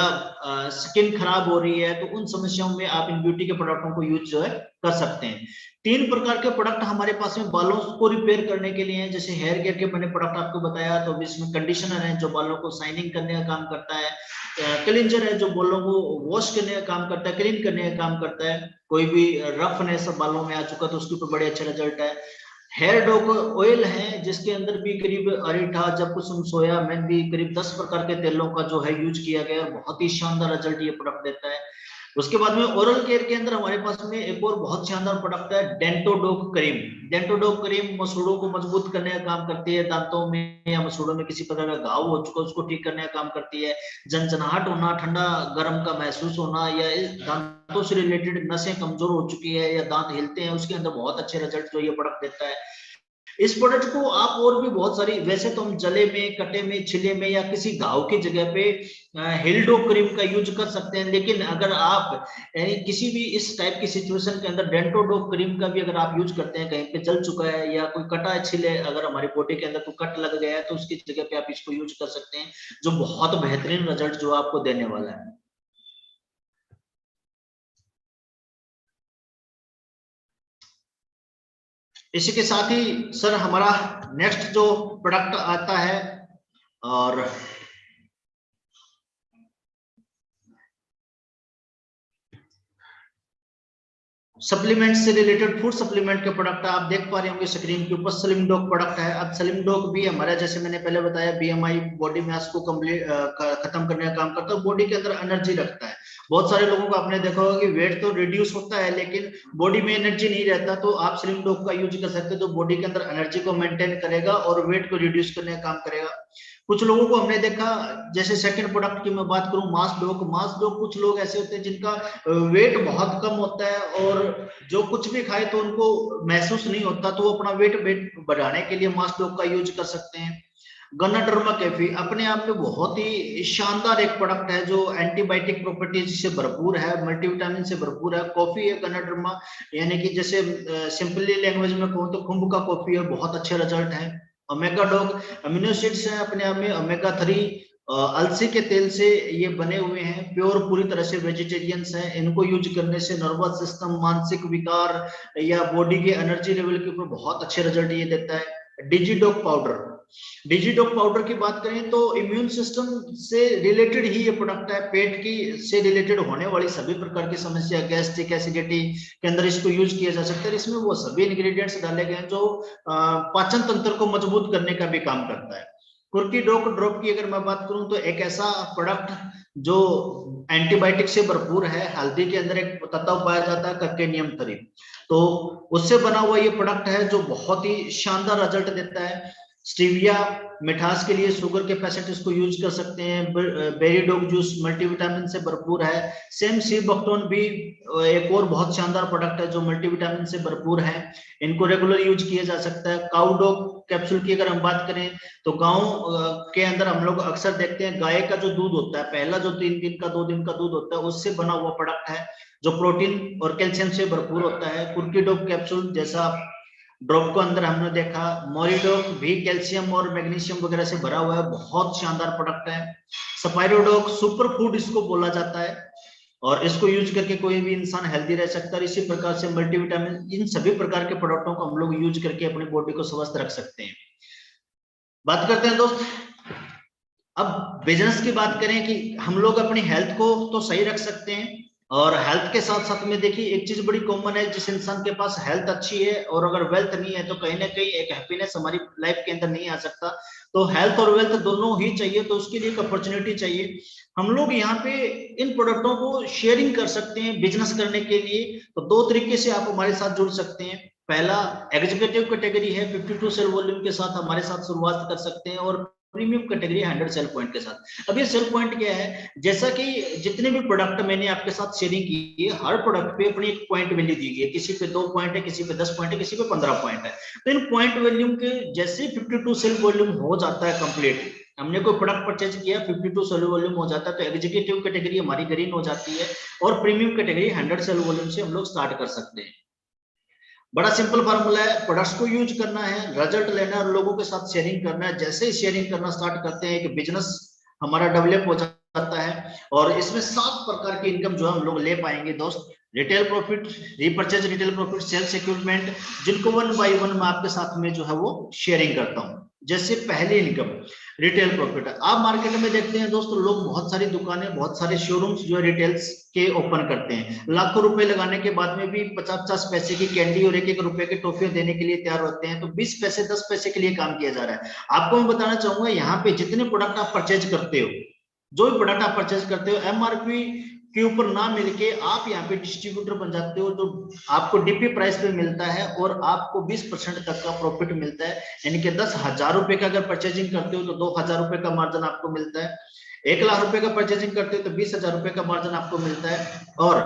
स्किन खराब हो रही है, तो उन समस्याओं में आप इन ब्यूटी के प्रोडक्टों को यूज जो है कर सकते हैं। 3 प्रकार के प्रोडक्ट हमारे पास में बालों को रिपेयर करने के लिए हैं। जैसे हेयर केयर के मैंने प्रोडक्ट आपको बताया, तो इसमें कंडीशनर है जो बालों को शाइनिंग करने का काम करता है। क्लींजर है जो बालों को वॉश करने का काम करता है, क्लीन करने का काम करता है। कोई भी रफनेस बालों में आ चुका तो उसके ऊपर बड़े अच्छे रिजल्ट है। हेयर डॉग ऑयल है जिसके अंदर भी करीब अरीठा, जब कुसुम, सोया, मेहंदी, करीब 10 प्रकार के तेलों का जो है यूज किया गया है। बहुत ही शानदार रिजल्ट ये प्रोडक्ट देता है। उसके बाद में ओरल केयर के अंदर हमारे पास में एक और बहुत शानदार प्रोडक्ट है, डेंटोडोक क्रीम। डेंटोडोक क्रीम मसूड़ों को मजबूत करने का काम करती है। दांतों में या मसूड़ों में किसी प्रकार का घाव हो चुका उसको ठीक करने का काम करती है। जनजनाहट होना, ठंडा गर्म का महसूस होना, या दांतों से रिलेटेड नसें कमजोर हो चुकी है या दांत हिलते हैं, उसके अंदर बहुत अच्छे रिजल्ट जो ये प्रोडक्ट देता है। इस प्रोडक्ट को आप और भी बहुत सारी, वैसे तो हम जले में, कटे में, छिले में या किसी घाव की जगह पे हिल्डो क्रीम का यूज कर सकते हैं। लेकिन अगर आप यानी किसी भी इस टाइप की सिचुएशन के अंदर डेंटोडो क्रीम का भी अगर आप यूज करते हैं, कहीं पे जल चुका है या कोई कटा है, छिले, अगर हमारी बॉडी के अंदर कोई कट लग गया है, तो उसकी जगह पे आप इसको यूज कर सकते हैं, जो बहुत बेहतरीन रिजल्ट जो आपको देने वाला है। इसी के साथ ही सर हमारा नेक्स्ट जो प्रोडक्ट आता है, और सप्लीमेंट से रिलेटेड, फूड सप्लीमेंट के प्रोडक्ट आप देख पा रहे होंगे स्क्रीन के ऊपर। स्लिम डॉग प्रोडक्ट है। अब स्लिम डॉग भी हमारा, जैसे मैंने पहले बताया, बीएमआई, बॉडी मास को कंप्लीट खत्म करने का काम करता है, बॉडी के अंदर एनर्जी रखता है। बहुत सारे लोगों को आपने देखा होगा कि वेट तो रिड्यूस होता है लेकिन बॉडी में एनर्जी नहीं रहता, तो आप स्लिम डॉग का यूज कर सकते हो, तो बॉडी के अंदर एनर्जी को मेंटेन करेगा और वेट को रिड्यूस करने का काम करेगा। कुछ लोगों को हमने देखा, जैसे सेकंड प्रोडक्ट की मैं बात करूं, मास डॉग। मास डॉग कुछ लोग ऐसे होते हैं जिनका वेट बहुत कम होता है और जो कुछ भी खाए तो उनको महसूस नहीं होता, तो वो अपना वेट बढ़ाने के लिए मास डॉग का यूज कर सकते हैं। गन्नाडर्मा कैफी अपने आप में बहुत ही शानदार एक प्रोडक्ट है जो एंटीबायोटिक प्रॉपर्टीज से भरपूर है, मल्टीविटामिन से भरपूर है। कॉफी है गन्नाडर्मा, यानी कि जैसे सिंपली लैंग्वेज में कहूँ तो खुम्ब का कॉफी है, बहुत अच्छे रिजल्ट है। ओमेगा डॉग अमीनो एसिड्स है अपने आप में, ओमेगा 3 अलसी के तेल से ये बने हुए हैं, प्योर, पूरी तरह से वेजिटेरियंस हैं। इनको यूज करने से नर्वस सिस्टम, मानसिक विकार या बॉडी के एनर्जी लेवल के ऊपर बहुत अच्छे रिजल्ट ये देता है। डिजिडॉक पाउडर, डिजिडॉक पाउडर की बात करें तो इम्यून सिस्टम से रिलेटेड ही ये प्रोडक्ट है। पेट की से रिलेटेड होने वाली सभी प्रकार की समस्या, गैस्ट्रिक एसिडिटी के अंदर इसको यूज किया जा सकता है। इसमें वो सभी इंग्रेडिएंट्स डाले गए हैं जो पाचन तंत्र को मजबूत करने का भी काम करता है। कुर्की डॉक ड्रॉप की अगर मैं बात करूं तो एक ऐसा प्रोडक्ट जो एंटीबायोटिक से भरपूर है। हल्दी के अंदर एक तत्व पाया जाता है कर्केनियम 3, तो उससे बना हुआ ये प्रोडक्ट है जो बहुत ही शानदार रिजल्ट देता है। स्टीविया मिठास के लिए, शुगर के पेशेंट इसको यूज कर सकते हैं। बेरी डॉग जूस मल्टीविटामिन से भरपूर है। सेम सी बक्टोन भी एक और बहुत शानदार प्रोडक्ट है जो मल्टीविटामिन से भरपूर है, इनको रेगुलर यूज किया जा सकता है। काउ डॉग कैप्सूल की अगर हम बात करें तो गांव के अंदर हम लोग अक्सर देखते हैं गाय का जो दूध होता है, पहला जो 3 दिन का 2 दिन का दूध होता है, उससे बना हुआ प्रोडक्ट है जो प्रोटीन और कैल्शियम से भरपूर होता है। कुर्की डॉग कैप्सूल जैसा ड्रॉप को अंदर हमने देखा। मोरिडोक भी कैल्शियम और मैग्नीशियम वगैरह से भरा हुआ है, बहुत शानदार प्रोडक्ट है। सपाइरोडोक सुपर फूड इसको बोला जाता है और इसको यूज करके कोई भी इंसान हेल्दी रह सकता है। इसी प्रकार से मल्टीविटामिन, इन सभी प्रकार के प्रोडक्टों को हम लोग यूज करके अपनी बॉडी को स्वस्थ रख सकते हैं। बात करते हैं दोस्त, अब बिजनेस की बात करें कि हम लोग अपनी हेल्थ को तो सही रख सकते हैं, और हेल्थ के साथ साथ में देखिए एक चीज बड़ी कॉमन है, जिस इंसान के पास हेल्थ अच्छी है और अगर वेल्थ नहीं है तो कहीं ना कहीं एक हैप्पीनेस हमारी लाइफ के अंदर नहीं आ सकता। तो हेल्थ और वेल्थ दोनों ही चाहिए, तो उसके लिए एक अपॉर्चुनिटी चाहिए। हम लोग यहाँ पे इन प्रोडक्टों को शेयरिंग कर सकते हैं बिजनेस करने के लिए। तो दो तरीके से आप हमारे साथ जुड़ सकते हैं। पहला एग्जीक्यूटिव कैटेगरी है, 52 सेल वॉल्यूम के साथ हमारे साथ शुरुआत कर सकते हैं, और प्रीमियम कैटेगरी 100 सेल पॉइंट के साथ। अब ये सेल पॉइंट क्या है, जैसा कि जितने भी प्रोडक्ट मैंने आपके साथ शेयरिंग की है, हर प्रोडक्ट पे अपनी एक पॉइंट वैल्यू दी गई है, किसी पे 2 पॉइंट है, किसी पे 10 पॉइंट है, किसी पे 15 पॉइंट है। तो इन पॉइंट वैल्यू के जैसे 52 सेल वॉल्यूम हो जाता है कंप्लीट, हमने कोई प्रोडक्ट परचेज किया 52 सेल वॉल्यूम हो जाता है, तो एग्जीक्यूटिव कैटेगरी हमारी ग्रीन हो जाती है, और प्रीमियम कैटेगरी 100 सेल वॉल्यूम से हम लोग स्टार्ट कर सकते हैं। बड़ा सिंपल फार्मूला है, प्रोडक्ट्स को यूज करना है, रिजल्ट लेना है और लोगों के साथ शेयरिंग करना है। जैसे ही शेयरिंग करना स्टार्ट करते हैं, एक बिजनेस हमारा डेवलप हो जाता है, और इसमें 7 प्रकार की इनकम जो हम लोग ले पाएंगे दोस्त। Retail profit, repurchase retail profit, sales equipment, जिनको 1 बाय 1 मैं आपके साथ में जो है वो शेयरिंग करता हूँ। जैसे पहली इनकम रिटेल प्रॉफिट। आप मार्केट में देखते हैं दोस्तों, लोग बहुत सारी दुकानें, बहुत सारे शोरूम्स जो है रिटेल्स के ओपन करते हैं, लाखों रुपए लगाने के बाद में भी 50-50 पैसे की कैंडी और 1-1 रुपए की टॉफियां देने के लिए तैयार होते हैं। तो 20 पैसे 10 पैसे के लिए काम किया जा रहा है। आपको मैं बताना चाहूंगा, यहाँ पे जितने प्रोडक्ट आप परचेज करते हो, जो भी प्रोडक्ट आप परचेज करते हो, एमआरपी के ऊपर ना मिलके आप यहाँ पे डिस्ट्रीब्यूटर बन जाते हो, जो आपको डीपी प्राइस पे मिलता है, और आपको 20% तक का प्रॉफिट मिलता है। यानी कि 10,000 रुपए का अगर परचेजिंग करते हो तो 2,000 रुपए का मार्जिन आपको मिलता है। 1 लाख रुपए का परचेजिंग करते हो तो 20,000 रुपए का मार्जिन आपको मिलता है, और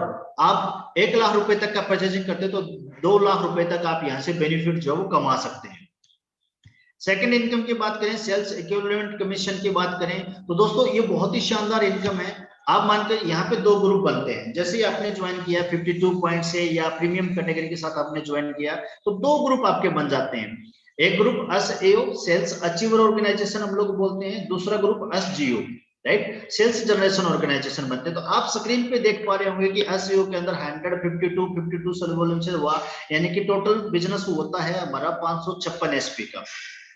आप 1 लाख रुपए तक का परचेजिंग करते हो तो 2 लाख रुपए तक आप यहाँ से बेनिफिट जो वो कमा सकते हैं। सेकंड इनकम की बात करें, सेल्स इक्विवेलेंट कमीशन की बात करें, तो दोस्तों ये बहुत ही शानदार इनकम है। आप मानकर यहाँ पे 2 ग्रुप बनते हैं। जैसे ही आपने ज्वाइन किया 52 पॉइंट से या प्रीमियम कैटेगरी के साथ आपने ज्वाइन किया, तो 2 ग्रुप आपके बन जाते हैं। एक group SAO, sales achiever organisation हम लोग बोलते हैं, दूसरा group SGO, right, sales generation organisation बनते हैं। तो आप स्क्रीन पे देख पा रहे होंगे कि एसईओ के अंदर 152 सेल वॉल्यूम से हुआ, यानी कि टोटल बिजनेस होता है हमारा 556 एसपी का,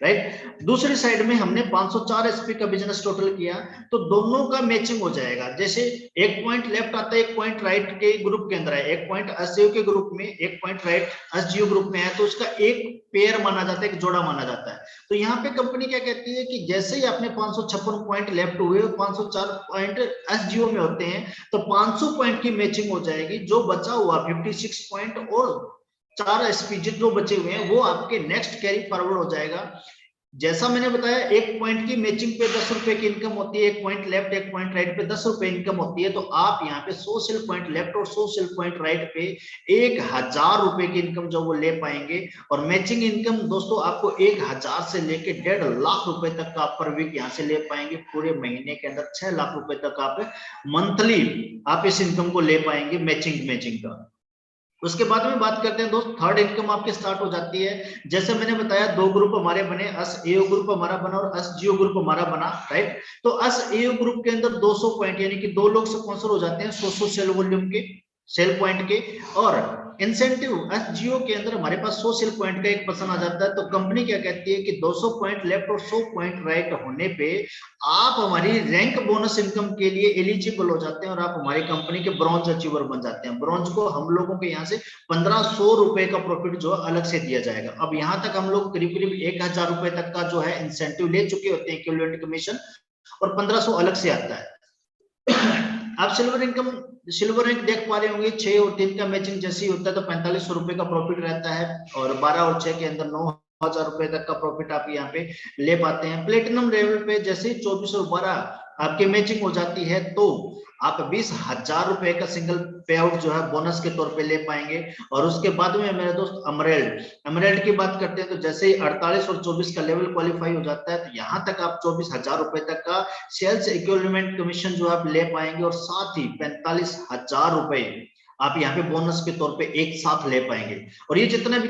राइट। दूसरी साइड में हमने 504 एसपी का बिजनेस टोटल किया, तो दोनों का मैचिंग हो जाएगा। जैसे 1 पॉइंट लेफ्ट आता है, 1 पॉइंट राइट के ग्रुप के अंदर है, 1 पॉइंट एसईओ के ग्रुप में, 1 पॉइंट राइट एसजीओ ग्रुप में है, तो उसका एक पेयर माना जाता है, एक जोड़ा माना जाता है। तो यहाँ पे कंपनी क्या कहती है कि जैसे ही आपने 556 पॉइंट लेफ्ट हुए, 504 पॉइंट एसजीओ में होते हैं, तो 500 पॉइंट की मैचिंग हो जाएगी। जो बचा हुआ 56 पॉइंट और 4 एसपी जो बचे हुए हैं, वो आपके नेक्स्ट कैरी फॉरवर्ड हो जाएगा। जैसा मैंने बताया, 1 पॉइंट की मैचिंग पे 10 रुपए की इनकम होती है, 1 पॉइंट लेफ्ट 1 पॉइंट राइट पे 10 रुपए इनकम होती है। तो आप यहाँ पे 100 सेल पॉइंट लेफ्ट और 100 सेल पॉइंट राइट पे 1,000 रुपए की इनकम जो वो ले पाएंगे। और मैचिंग इनकम दोस्तों आपको 1,000 से लेके 1.5 लाख रुपए तक का आप पर वीक यहाँ से ले पाएंगे। पूरे महीने के अंदर 6 लाख रुपए तक आप मंथली आप इस इनकम को ले पाएंगे मैचिंग का। उसके बाद में बात करते हैं दोस्त, थर्ड इनकम आपकी स्टार्ट हो जाती है। जैसे मैंने बताया 2 ग्रुप हमारे बने, एसएओ ग्रुप हमारा बना और एसजीओ ग्रुप हमारा बना, राइट। तो एसएओ ग्रुप के अंदर 200 पॉइंट, यानी कि 2 लोग स्पॉन्सर हो जाते हैं 100 सेल वॉल्यूम के, सेल पॉइंट के। और इंसेंटिव एसजीओ के अंदर हमारे पास 100 सेल पॉइंट का 1% आ जाता है। तो कंपनी क्या कहती है कि 200 पॉइंट लेफ्ट और 100 पॉइंट राइट होने पे आप हमारी रैंक बोनस इनकम के लिए एलिजिबल हो जाते हैं, और आप हमारी कंपनी के ब्रॉन्ज अचीवर बन जाते हैं। ब्रॉन्ज को हम लोगों के यहाँ से 1500 रुपए का प्रॉफिट जो अलग से दिया जाएगा। अब यहाँ तक हम लोग करीब करीब 1,000 रुपए तक का जो है इंसेंटिव ले चुके होते हैं, इक्विवेलेंट कमीशन, और 1500 अलग से आता है। आप सिल्वर इनकम, सिल्वर रैंक देख पा रहे होंगे, 6 और 3 का मैचिंग जैसे ही होता है तो 4500 रुपए का प्रॉफिट रहता है, और 12 और 6 के अंदर 9,000 रुपए तक का प्रॉफिट आप यहाँ पे ले पाते हैं। प्लेटिनम लेवल पे जैसे 24 और 12 आपकी मैचिंग हो जाती है, तो आप 20,000 रुपए का सिंगल पे आउट जो है बोनस के तौर पे ले पाएंगे। और उसके बाद में मेरे दोस्त अमरेल्ड की बात करते हैं, तो जैसे ही 48 और 24 का लेवल क्वालिफाई हो जाता है, तो यहाँ तक आप 24,000 रुपए तक का सेल्स इक्विवेलेंट कमीशन जो आप ले पाएंगे, और साथ ही 45,000 रुपए आप यहाँ पे बोनस के तौर पे एक साथ ले पाएंगे। और ये जितना भी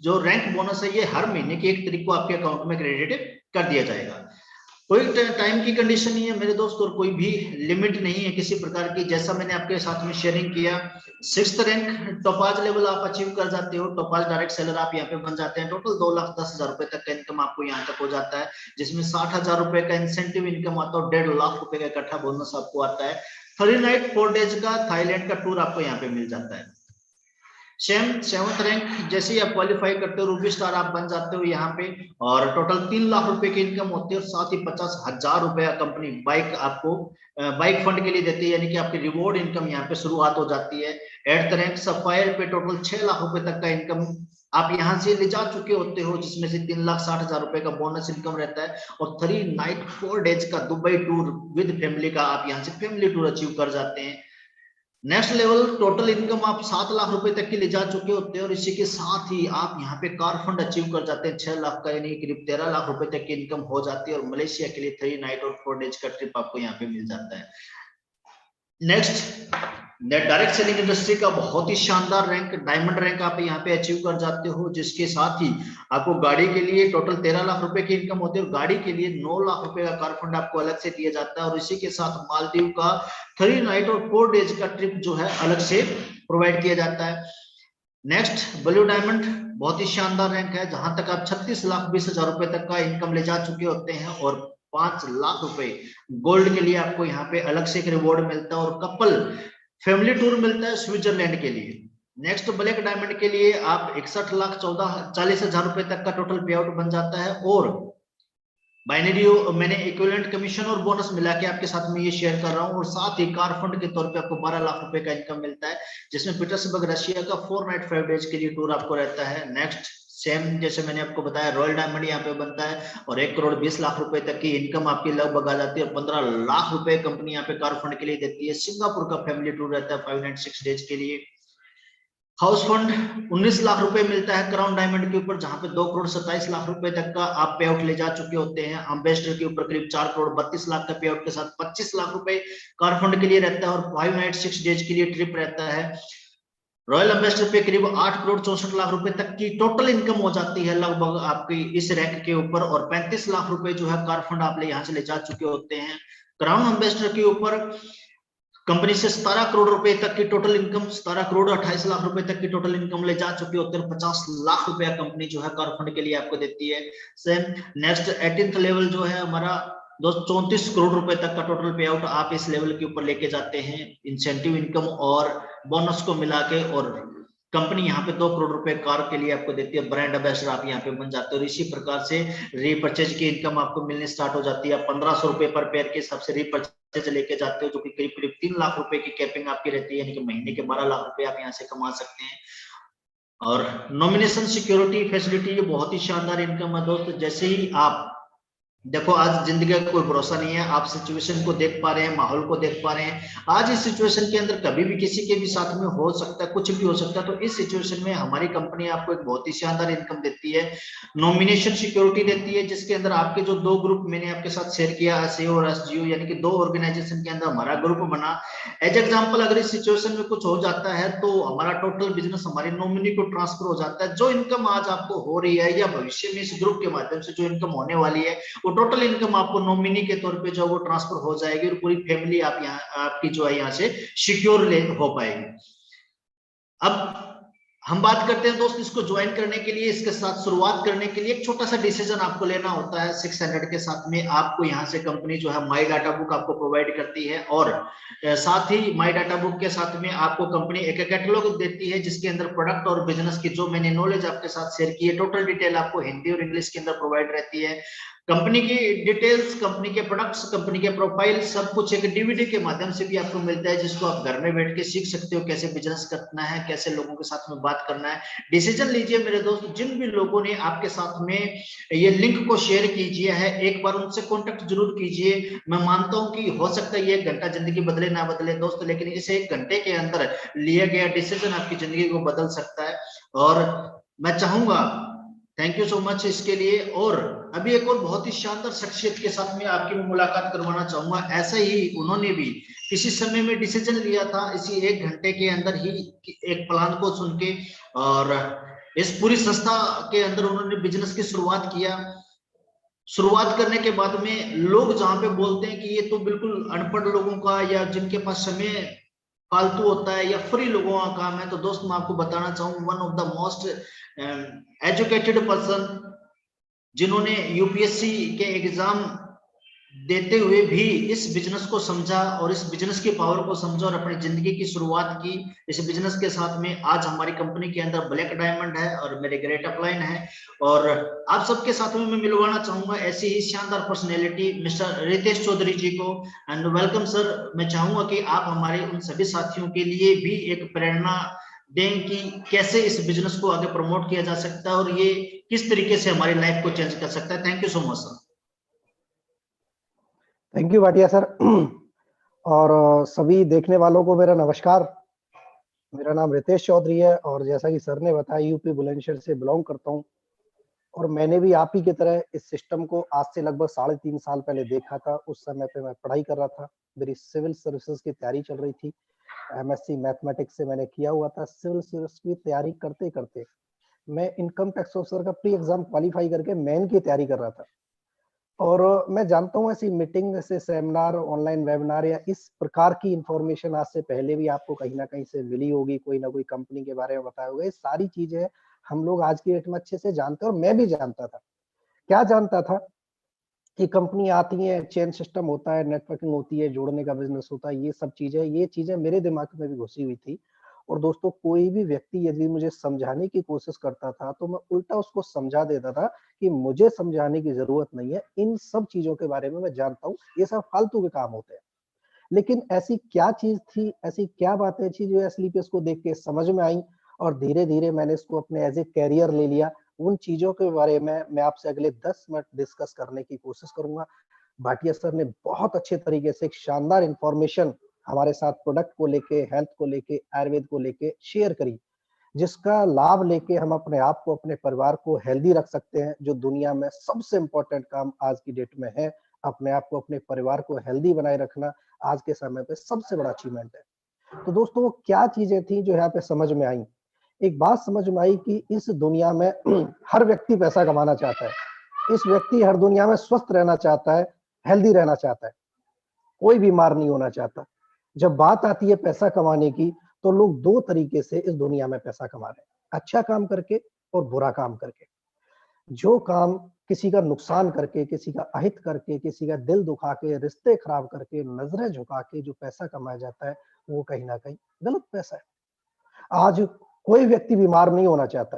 जो रैंक बोनस है, ये हर महीने की 1 तारीख को आपके अकाउंट में क्रेडिट कर दिया जाएगा। कोई टाइम की कंडीशन नहीं है मेरे दोस्त और कोई भी लिमिट नहीं है किसी प्रकार की। जैसा मैंने आपके साथ में शेयरिंग किया, 6th रैंक टोपाज लेवल आप अचीव कर जाते हो, टोपाज डायरेक्ट सेलर आप यहाँ पे बन जाते हैं। टोटल 2,10,000 रुपए तक का इनकम आपको यहाँ तक हो जाता है, जिसमें 60,000 रुपए का इंसेंटिव इनकम आता है, 1.5 लाख रुपए का इकट्ठा बोनस आपको आता है। 3 नाइट 4 डेज का थाईलैंड का टूर आपको यहाँ पे मिल जाता है। सेम 7th रैंक जैसे ही आप क्वालिफाई करते हो, रूबी स्टार आप बन जाते हो यहाँ पे, और टोटल 3 लाख रुपए की इनकम होती है, और साथ ही 50,000 रुपया कंपनी बाइक आपको बाइक फंड के लिए देती है, यानी कि आपकी रिवॉर्ड इनकम यहाँ पे शुरुआत हो जाती है। 8th रैंक सफायर पे टोटल 6 लाख रुपए तक का इनकम आप यहाँ से ले जा चुके होते हो, जिसमें से 3,60,000 रुपए का बोनस इनकम रहता है, और 3 नाइट 4 डेज का दुबई टूर विद फैमिली का आप यहाँ से फैमिली टूर अचीव कर जाते हैं। नेक्स्ट लेवल टोटल इनकम आप 7 लाख रुपए तक की ले जा चुके होते हैं, और इसी के साथ ही आप यहाँ पे कार फंड अचीव कर जाते हैं 6 लाख का, यानी करीब 13 लाख रुपए तक की इनकम हो जाती है, और मलेशिया के लिए 3 नाइट और 4 डेज का ट्रिप आपको यहाँ पे मिल जाता है। नेक्स्ट डायरेक्ट सेलिंग इंडस्ट्री का बहुत ही शानदार रैंक, डायमंड रैंक आप यहाँ पे अचीव कर जाते हो, जिसके साथ ही आपको गाड़ी के लिए टोटल 13 लाख रुपए की इनकम होती है, और गाड़ी के लिए 9 लाख रुपए का कार फंड आपको अलग से दिया जाता है, और इसी के साथ मालदीव का 3 नाइट और 4 डेज का ट्रिप जो है अलग से प्रोवाइड किया जाता है। नेक्स्ट ब्लू डायमंड बहुत ही शानदार रैंक है, जहां तक आप 36,20,000 रुपए तक का इनकम ले जा चुके होते हैं, और 5 लाख रुपए गोल्ड के लिए आपको यहाँ पे अलग से एक रिवॉर्ड मिलता है, और कपल फैमिली टूर मिलता है स्विट्जरलैंड के लिए। नेक्स्ट ब्लैक डायमंड के लिए आप 61,40,000 रुपए तक का टोटल पे आउट बन जाता है, और बाइनरी मैंने इक्विवेलेंट कमीशन और बोनस मिला के आपके साथ में ये शेयर कर रहा हूँ, और साथ ही कार फंड के तौर पे आपको 12 लाख रुपए का इनकम मिलता है, जिसमें पीटर्सबर्ग रशिया का 4 नाइट 5 डेज के लिए टूर आपको रहता है। नेक्स्ट सेम जैसे मैंने आपको बताया, रॉयल डायमंड यहाँ पे बनता है, और 1,20,00,000 रुपए तक की इनकम आपकी लगभग आ जाती है, और 15 लाख रुपए कंपनी यहाँ पे कार फंड के लिए देती है। सिंगापुर का फैमिली टूर रहता है 5 नाइट 6 डेज के लिए। हाउस फंड 19 लाख रुपए मिलता है क्राउन डायमंड के ऊपर, जहां पे 2,27,00,000 रुपए तक का आप पे आउट ले जा चुके होते हैं। एम्बेसडर के ऊपर करीब 4,32,00,000 का पे आउट के साथ 25 लाख रुपए कार फंड के लिए रहता है, और 5 नाइट 6 डेज के लिए ट्रिप रहता है। रॉयल एम्बेसडर पे करीब 8,64,00,000 रुपए तक की टोटल इनकम हो जाती है लगभग आपकी इस रैंक के ऊपर, और 35 लाख रुपए जो है कार फंड आप यहाँ से ले जा चुके होते हैं। क्राउन एम्बेसडर के ऊपर कंपनी से 17 करोड़ रुपए तक की टोटल इनकम, 17 करोड़ 28 लाख रुपए तक की टोटल इनकम ले जा चुके होते हैं, 50 लाख रुपया कंपनी जो है कार फंड के लिए आपको देती है। सेम नेक्स्ट 18th लेवल जो है हमारा 34 करोड़ रुपए तक का टोटल पे आउट आप इस लेवल के ऊपर लेके जाते हैं, इंसेंटिव इनकम और बोनस को मिला के, और कंपनी यहाँ पे 2 करोड़ रुपए कार के लिए आपको देती है, ब्रांड एम्बेसडर आप यहाँ पे बन जाते हो, और इसी प्रकार से रीपर्चेज की इनकम आपको मिलने स्टार्ट हो जाती है। 1,500 रुपए पर पेयर के हिसाब से रीपर्चेज लेके जाते हो, जो कि करीब करीब 3 लाख रुपए की कैपिंग आपकी रहती है, यानी कि महीने के 12 लाख रुपए आप यहाँ से कमा सकते हैं। और नॉमिनेशन सिक्योरिटी फैसिलिटी, ये बहुत ही शानदार इनकम है दोस्त। जैसे ही आप देखो, आज जिंदगी का कोई भरोसा नहीं है, आप सिचुएशन को देख पा रहे हैं, माहौल को देख पा रहे हैं, आज इस सिचुएशन के अंदर कभी भी किसी के भी साथ में हो सकता है, कुछ भी हो सकता है, तो इस सिचुएशन में हमारी कंपनी आपको एक बहुत ही शानदार इनकम देती है, नॉमिनेशन सिक्योरिटी देती है, जिसके अंदर आपके जो 2 ग्रुप मैंने आपके साथ शेयर किया, एसईओ और एसजीओ, यानी कि 2 ऑर्गेनाइजेशन के अंदर हमारा ग्रुप बना। एज एग्जाम्पल अगर इस सिचुएशन में कुछ हो जाता है, तो हमारा टोटल बिजनेस हमारे नॉमिनी को ट्रांसफर हो जाता है। जो इनकम आज आपको हो रही है, या भविष्य में इस ग्रुप के माध्यम से जो इनकम होने वाली है, वो टोटल इनकम आपको नॉमिनी के तौर पे जो वो ट्रांसफर हो जाएगी, और पूरी फैमिली आप यहाँ आपकी जो है यहाँ से सिक्योर हो पाएगी। अब हम बात करते हैं दोस्त, इसको ज्वाइन करने के लिए, इसके साथ शुरुआत करने के लिए एक छोटा सा डिसीजन आपको लेना होता है। 600 के साथ में आपको यहाँ से कंपनी जो है माई डाटा बुक आपको प्रोवाइड करती है, और साथ ही माई डाटा बुक के साथ में आपको कंपनी एक कैटलॉग देती है, जिसके अंदर प्रोडक्ट और बिजनेस की जो मैंने नॉलेज आपके साथ शेयर की है, टोटल डिटेल आपको हिंदी और इंग्लिश के अंदर प्रोवाइड रहती है। कंपनी की डिटेल्स, कंपनी के प्रोडक्ट्स, कंपनी के प्रोफाइल, सब कुछ एक डीवीडी के माध्यम से भी आपको मिलता है, जिसको आप घर में बैठ के सीख सकते हो, कैसे बिजनेस करना है, कैसे लोगों के साथ में बात करना है। डिसीजन लीजिए मेरे दोस्त, जिन भी लोगों ने आपके साथ में ये लिंक को शेयर कीजिए है, एक बार उनसे कॉन्टेक्ट जरूर कीजिए। मैं मानता हूं कि हो सकता है ये 1 घंटा जिंदगी बदले ना बदले दोस्त, लेकिन इस 1 घंटे के अंदर लिया गया डिसीजन आपकी जिंदगी को बदल सकता है। और मैं चाहूंगा, थैंक यू सो मच इसके लिए। और अभी एक और बहुत ही शानदार शख्सियत के साथ में आपकी मुलाकात करवाना चाहूंगा। ऐसा ही उन्होंने भी किसी समय में डिसीजन लिया था, इसी 1 घंटे के अंदर ही एक प्लान को सुन के, और इस पूरी संस्था के अंदर उन्होंने बिजनेस की शुरुआत किया। शुरुआत करने के बाद में लोग जहां पे बोलते हैं कि ये तो बिल्कुल अनपढ़ लोगों का या जिनके पास समय फालतू होता है या फ्री लोगों का काम है, तो दोस्त मैं आपको बताना चाहूँ one of the most educated person जिन्होंने यूपीएससी के एग्जाम देते हुए भी इस बिजनेस को समझा और इस बिजनेस की पावर को समझा और अपनी जिंदगी की शुरुआत की इस बिजनेस के साथ में। आज हमारी कंपनी के अंदर ब्लैक डायमंड है और मेरे ग्रेट अपलाइन है, और आप सबके साथ में मैं मिलवाना चाहूंगा ऐसी ही शानदार पर्सनैलिटी मिस्टर रितेश चौधरी जी को। And welcome sir. मैं चाहूंगा कि आप हमारे उन सभी साथियों के लिए भी एक प्रेरणा दें कि कैसे इस बिजनेस को आगे प्रमोट किया जा सकता है और ये किस तरीके से हमारी लाइफ को चेंज कर सकता है। Thank you so much sir. Thank you Bhatia sir. और सभी देखने वालों को मेरा नमस्कार। मेरा नाम रितेश चौधरी है और जैसा कि सर ने बताया यूपी बुलंदशहर से बिलोंग करता हूं, और मैंने भी आप ही की तरह इस सिस्टम को आज से लगभग 3.5 साल पहले देखा था। उस समय पे मैं पढ़ाई कर रहा था, मेरी सिविल सर्विसेज की तैयारी चल रही थी। एमएससी मैथमेटिक्स से मैंने किया हुआ था। सिविल सर्विस की तैयारी करते करते मैं इनकम टैक्स ऑफिसर का प्री एग्जाम क्वालिफाई करके मेन की तैयारी कर रहा था। और मैं जानता हूँ ऐसी मीटिंग, जैसे सेमिनार, ऑनलाइन वेबिनार या इस प्रकार की इंफॉर्मेशन आज से पहले भी आपको कहीं ना कहीं से मिली होगी, कोई ना कोई कंपनी के बारे में बताया होगा। ये सारी चीजें हम लोग आज की डेट में अच्छे से जानते हैं, और मैं भी जानता था। क्या जानता था कि कंपनी आती है, चेन सिस्टम होता है, नेटवर्किंग होती है, जोड़ने का बिजनेस होता है, ये चीजें मेरे दिमाग में भी घुसी हुई थी। और दोस्तों, कोई भी व्यक्ति यदि मुझे समझाने की कोशिश करता था तो मैं उल्टा उसको समझा देता था कि मुझे समझाने की जरूरत नहीं है, इन सब चीजों के बारे में मैं जानता हूँ, ये सब फालतू के काम होते हैं। लेकिन ऐसी क्या चीज थी, ऐसी क्या बातें थी जो एसलीपीएस को देख के समझ में आई, और धीरे धीरे मैंने इसको अपने एज ए कैरियर ले लिया। उन चीजों के बारे में मैं आपसे अगले 10 मिनट डिस्कस करने की कोशिश करूंगा। भाटिया सर ने बहुत अच्छे तरीके से एक शानदार इंफॉर्मेशन हमारे साथ प्रोडक्ट को लेके, हेल्थ को लेके, आयुर्वेद को लेके शेयर करी, जिसका लाभ लेके हम अपने आप को, अपने परिवार को हेल्दी रख सकते हैं, जो दुनिया में सबसे इंपॉर्टेंट काम आज की डेट में है। अपने आप को, अपने परिवार को हेल्दी बनाए रखना आज के समय पे सबसे बड़ा अचीवमेंट है। तो दोस्तों, वो क्या चीजें थी जो यहाँ पे समझ में आई? एक बात समझ में आई कि इस दुनिया में हर व्यक्ति पैसा कमाना चाहता है। इस व्यक्ति हर दुनिया में स्वस्थ रहना चाहता है, हेल्दी रहना चाहता है, कोई बीमार नहीं होना चाहता। जब बात आती है पैसा कमाने की, तो लोग दो तरीके से इस दुनिया में पैसा कमा रहे हैं, अच्छा काम करके और बुरा काम करके। जो काम किसी का नुकसान करके, किसी का अहित करके, किसी का दिल दुखा के, रिश्ते खराब करके, नजरें झुका के जो पैसा कमाया जाता है, वो कहीं ना कहीं गलत पैसा है। आज कोई व्यक्ति बीमार नहीं होना चाहता,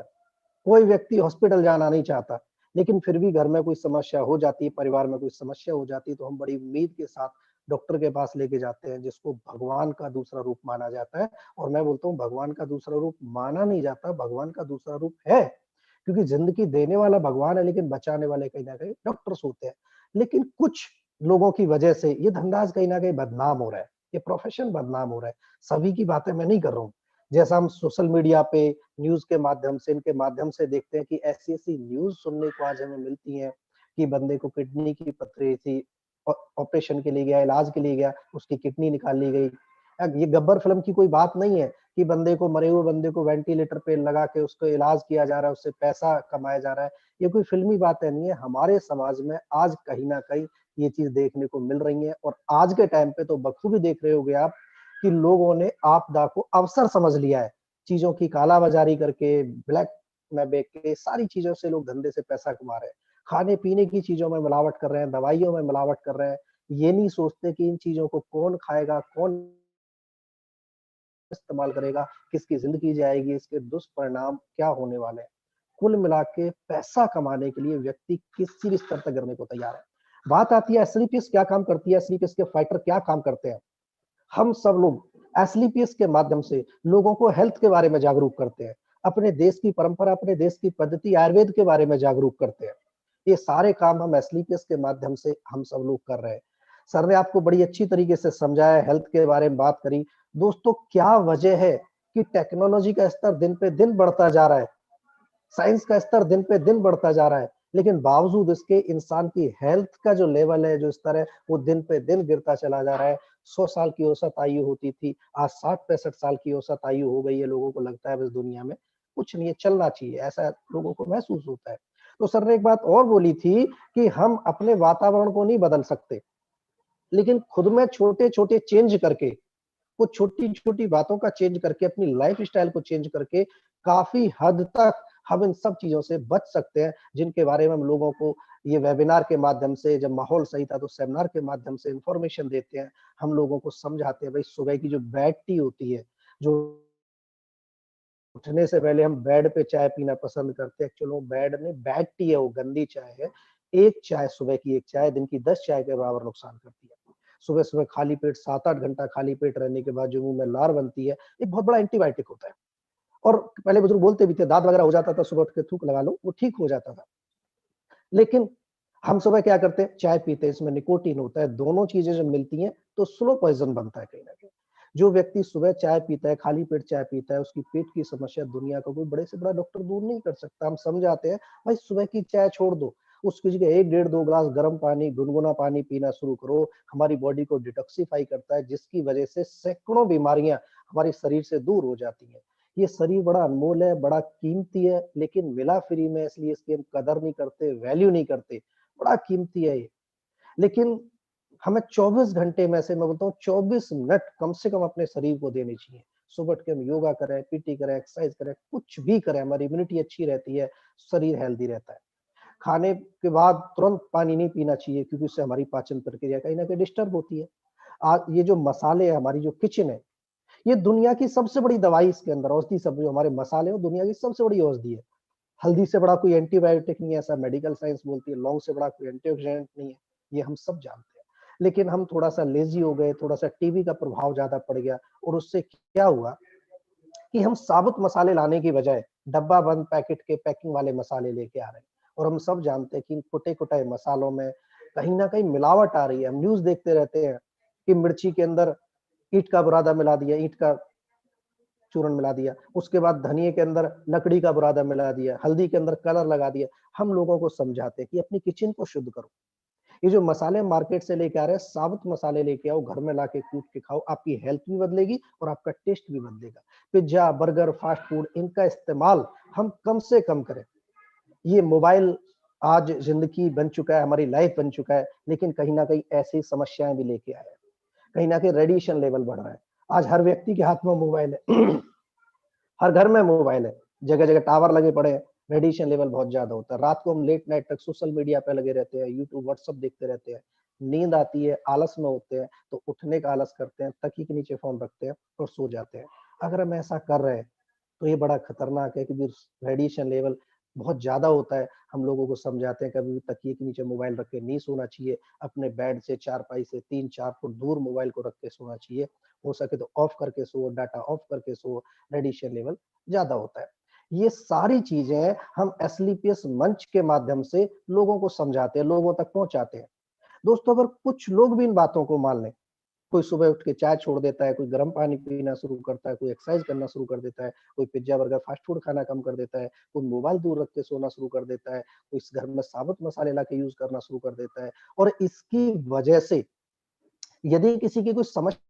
कोई व्यक्ति हॉस्पिटल जाना नहीं चाहता, लेकिन फिर भी घर में कोई समस्या हो जाती है, परिवार में कोई समस्या हो जाती है, तो हम बड़ी उम्मीद के साथ डॉक्टर के पास लेके जाते हैं, जिसको भगवान का दूसरा रूप माना जाता है। और मैं बोलता हूँ, भगवान का दूसरा रूप माना नहीं जाता, भगवान का दूसरा रूप है, क्योंकि जिंदगी देने वाला भगवान है, लेकिन बचाने वाले कहीं ना कहीं डॉक्टर्स होते हैं। लेकिन कुछ लोगों की वजह से ये धंधा कहीं ना कहीं बदनाम हो रहा है, ये प्रोफेशन बदनाम हो रहा है। सभी की बातें मैं नहीं कर रहा हूँ। जैसा हम सोशल मीडिया पे न्यूज के माध्यम से, इनके माध्यम से देखते हैं कि ऐसी ऐसी न्यूज सुनने को आज हमें मिलती है कि बंदे को किडनी की पथरी थी, ऑपरेशन के लिए गया, इलाज के लिए गया, उसकी किडनी निकाल ली गई। अब ये गब्बर फिल्म की कोई बात नहीं है कि बंदे को, मरे हुए बंदे को वेंटिलेटर पे लगा के उसको इलाज किया जा रहा है, उससे पैसा कमाया जा रहा है। ये कोई फिल्मी बातें नहीं है। हमारे समाज में आज कहीं ना कहीं ये चीज देखने को मिल रही है, और आज के टाइम पे तो बखूबी देख रहे होगे आप कि लोगों ने आपदा को अवसर समझ लिया है। चीजों की कालाबाजारी करके, ब्लैक में बेच के, सारी चीजों से लोग धंधे से पैसा कमा रहे हैं। खाने पीने की चीजों में मिलावट कर रहे हैं, दवाइयों में मिलावट कर रहे हैं। ये नहीं सोचते कि इन चीजों को कौन खाएगा, कौन इस्तेमाल करेगा, किसकी जिंदगी जाएगी, इसके दुष्परिणाम क्या होने वाले हैं। कुल मिला के पैसा कमाने के लिए व्यक्ति किसी भी स्तर तक करने को तैयार है। बात आती है एसलीपीएस क्या काम करती है, एसलीपीएस के फाइटर क्या काम करते हैं। हम सब लोग एसलीपीएस के माध्यम से लोगों को हेल्थ के बारे में जागरूक करते हैं, अपने देश की परंपरा, अपने देश की पद्धति आयुर्वेद के बारे में जागरूक करते हैं। ये सारे काम हम एसलीपीएस के माध्यम से हम सब लोग कर रहे हैं। सर ने आपको बड़ी अच्छी तरीके से समझाया, हेल्थ के बारे में बात करी। दोस्तों, क्या वजह है कि टेक्नोलॉजी का स्तर दिन पे दिन बढ़ता जा रहा है, साइंस का स्तर दिन पे दिन बढ़ता जा रहा है, लेकिन बावजूद इसके इंसान की हेल्थ का जो लेवल है, जो स्तर है, वो दिन पे दिन गिरता चला जा रहा है। 100 साल की औसत आयु होती थी, आज 60-65 साल की औसत आयु हो गई है। लोगों को लगता है बस दुनिया में कुछ नहीं है, चलना चाहिए, ऐसा लोगों को महसूस होता है। तो सर ने एक बात और बोली थी कि हम अपने वातावरण को नहीं बदल सकते, लेकिन खुद में छोटे-छोटे चेंज करके, कुछ छोटी-छोटी बातों का चेंज करके, अपनी लाइफ़स्टाइल को चेंज करके काफ़ी हद तक हम इन सब चीज़ों से बच सकते हैं, जिनके बारे में हम लोगों को ये वेबिनार के माध्यम से, जब माहौल सही था तो सेमिनार के माध्यम से इन्फॉर्मेशन देते हैं। हम लोगों को समझाते हैं, भई सुबह की जो बेड टी होती है, जो उठने से पहले हम बेड पे चाय पीना पसंद करते हैं, एक्चुअल वो बेड नहीं बेड टी है, वो गंदी चाय है। एक चाय सुबह की एक चाय दिन की 10 चाय के बराबर नुकसान करती है। सुबह-सुबह खाली पेट 7-8 घंटा खाली पेट रहने के बाद जो मुँह में लार बनती है, एक बहुत बड़ा एंटीबायोटिक होता है। और पहले बुजुर्ग बोलते भी थे, दाँत वगैरह हो जाता था, सुबह उठ के थूक लगा लो, वो ठीक हो जाता था। लेकिन हम सुबह क्या करते हैं, चाय पीते हैं, इसमें निकोटीन होता है, दोनों चीज़ें जब मिलती हैं, तो स्लो पॉइज़न बनता है कहीं न कहीं। जो व्यक्ति सुबह चाय पीता है, खाली पेट चाय पीता है, उसकी पेट की समस्या दुनिया का कोई बड़े से बड़ा डॉक्टर दूर नहीं कर सकता। हम समझाते हैं, भाई सुबह की चाय छोड़ दो, उसकी जगह 1 डेढ़ 2 ग्लास गर्म पानी, गुनगुना पानी पीना शुरू करो, हमारी बॉडी को डिटॉक्सिफ़ाई करता है, जिसकी वजह से सैकड़ों बीमारियाँ हमारे शरीर से दूर हो जाती हैं। ये शरीर बड़ा अनमोल है, बड़ा कीमती है, लेकिन मिला फ्री में इसलिए इसकी हम कदर नहीं करते, वैल्यू नहीं करते। बड़ा कीमती है ये। लेकिन हमें 24 घंटे में से मैं बोलता हूँ 24 मिनट कम से कम अपने शरीर को देने चाहिए। सुबह उठ के हम योगा करें, पीटी करें, एक्सरसाइज करें, कुछ भी करें, हमारी इम्यूनिटी अच्छी रहती है, शरीर हेल्दी रहता है। खाने के बाद तुरंत पानी नहीं पीना चाहिए क्योंकि उससे हमारी पाचन प्रक्रिया कहीं न कहीं डिस्टर्ब होती है। ये जो मसाले हैं, हमारी जो किचन है, ये दुनिया की सबसे बड़ी दवाई इसके अंदर औषधि सब जो हमारे मसाले हैं, वो दुनिया की सबसे बड़ी औषधि है। हल्दी से बड़ा कोई एंटीबायोटिक नहीं है, ऐसा मेडिकल साइंस बोलती है, लौंग से बड़ा कोई एंटीऑक्सीडेंट नहीं है, ये हम सब जानते हैं। लेकिन हम थोड़ा-सा लेज़ी हो गए, थोड़ा-सा टीवी का प्रभाव ज़्यादा पड़ गया और उससे क्या हुआ कि हम साबुत मसाले लाने की बजाय डब्बा बंद पैकेट के पैकिंग वाले मसाले लेके आ रहे हैं और हम सब जानते हैं कि इन कुटे-कुटाए मसालों में कहीं न कहीं मिलावट आ रही है। हम न्यूज़ देखते रहते हैं कि मिर्ची के अंदर ईंट का बुरादा मिला दिया, ईंट का चूरन मिला दिया, उसके बाद धनिये के अंदर लकड़ी का बुरादा मिला दिया, हल्दी के अंदर कलर लगा दिया। हम लोगों को समझाते हैं कि अपनी किचन को शुद्ध करो। ये जो मसाले मार्केट से लेके आ रहे हैं, साबुत मसाले लेके आओ, घर में लाके कूट के खाओ, आपकी हेल्थ भी बदलेगी और आपका टेस्ट भी बदलेगा। पिज़्ज़ा, बर्गर, फास्ट फूड इनका इस्तेमाल हम कम से कम करें। ये मोबाइल आज ज़िंदगी बन चुका है, हमारी लाइफ बन चुका है, लेकिन कहीं न कहीं ऐसी समस्याएँ भी लेके आया है। कहीं न कहीं रेडिएशन लेवल बढ़ रहा है। आज हर व्यक्ति के हाथ में मोबाइल है। हर घर में मोबाइल है, जगह-जगह टावर लगे पड़े हैं, रेडिएशन लेवल बहुत ज़्यादा होता है। रात को हम लेट नाइट तक सोशल मीडिया पे लगे रहते हैं, यूट्यूब, व्हाट्सएप देखते रहते हैं। नींद आती है, आलस में होते हैं, तो उठने का आलस करते हैं, तकिए के नीचे फ़ोन रखते हैं और सो जाते हैं। अगर हम ऐसा कर रहे हैं, तो ये बड़ा खतरनाक है क्योंकि रेडिएशन लेवल बहुत ज़्यादा होता है। हम लोगों को समझाते हैं कभी भी तकिए के नीचे मोबाइल रख के नहीं सोना चाहिए, अपने बेड से, चारपाई से 3-4 फुट दूर मोबाइल को रख के सोना चाहिए। हो सके तो ऑफ करके सो, डाटा ऑफ करके सो, रेडिएशन लेवल ज़्यादा होता है। ये सारी चीज़ें हम एसलीपीएस मंच के माध्यम से लोगों को समझाते हैं, लोगों तक पहुँचाते हैं। दोस्तों अगर कुछ लोग भी इन बातों को मान लें, कोई सुबह उठ के चाय छोड़ देता है, कोई गर्म पानी पीना शुरू करता है, कोई एक्सरसाइज करना शुरू कर देता है, कोई पिज़्ज़ा, बर्गर, फास्ट फूड खाना कम कर देता है, कोई मोबाइल दूर रख के सोना शुरू कर देता है, कोई इस घर में साबुत मसाले लाके यूज़ करना शुरू कर देता है और इसकी वजह से यदि किसी की कोई समस्या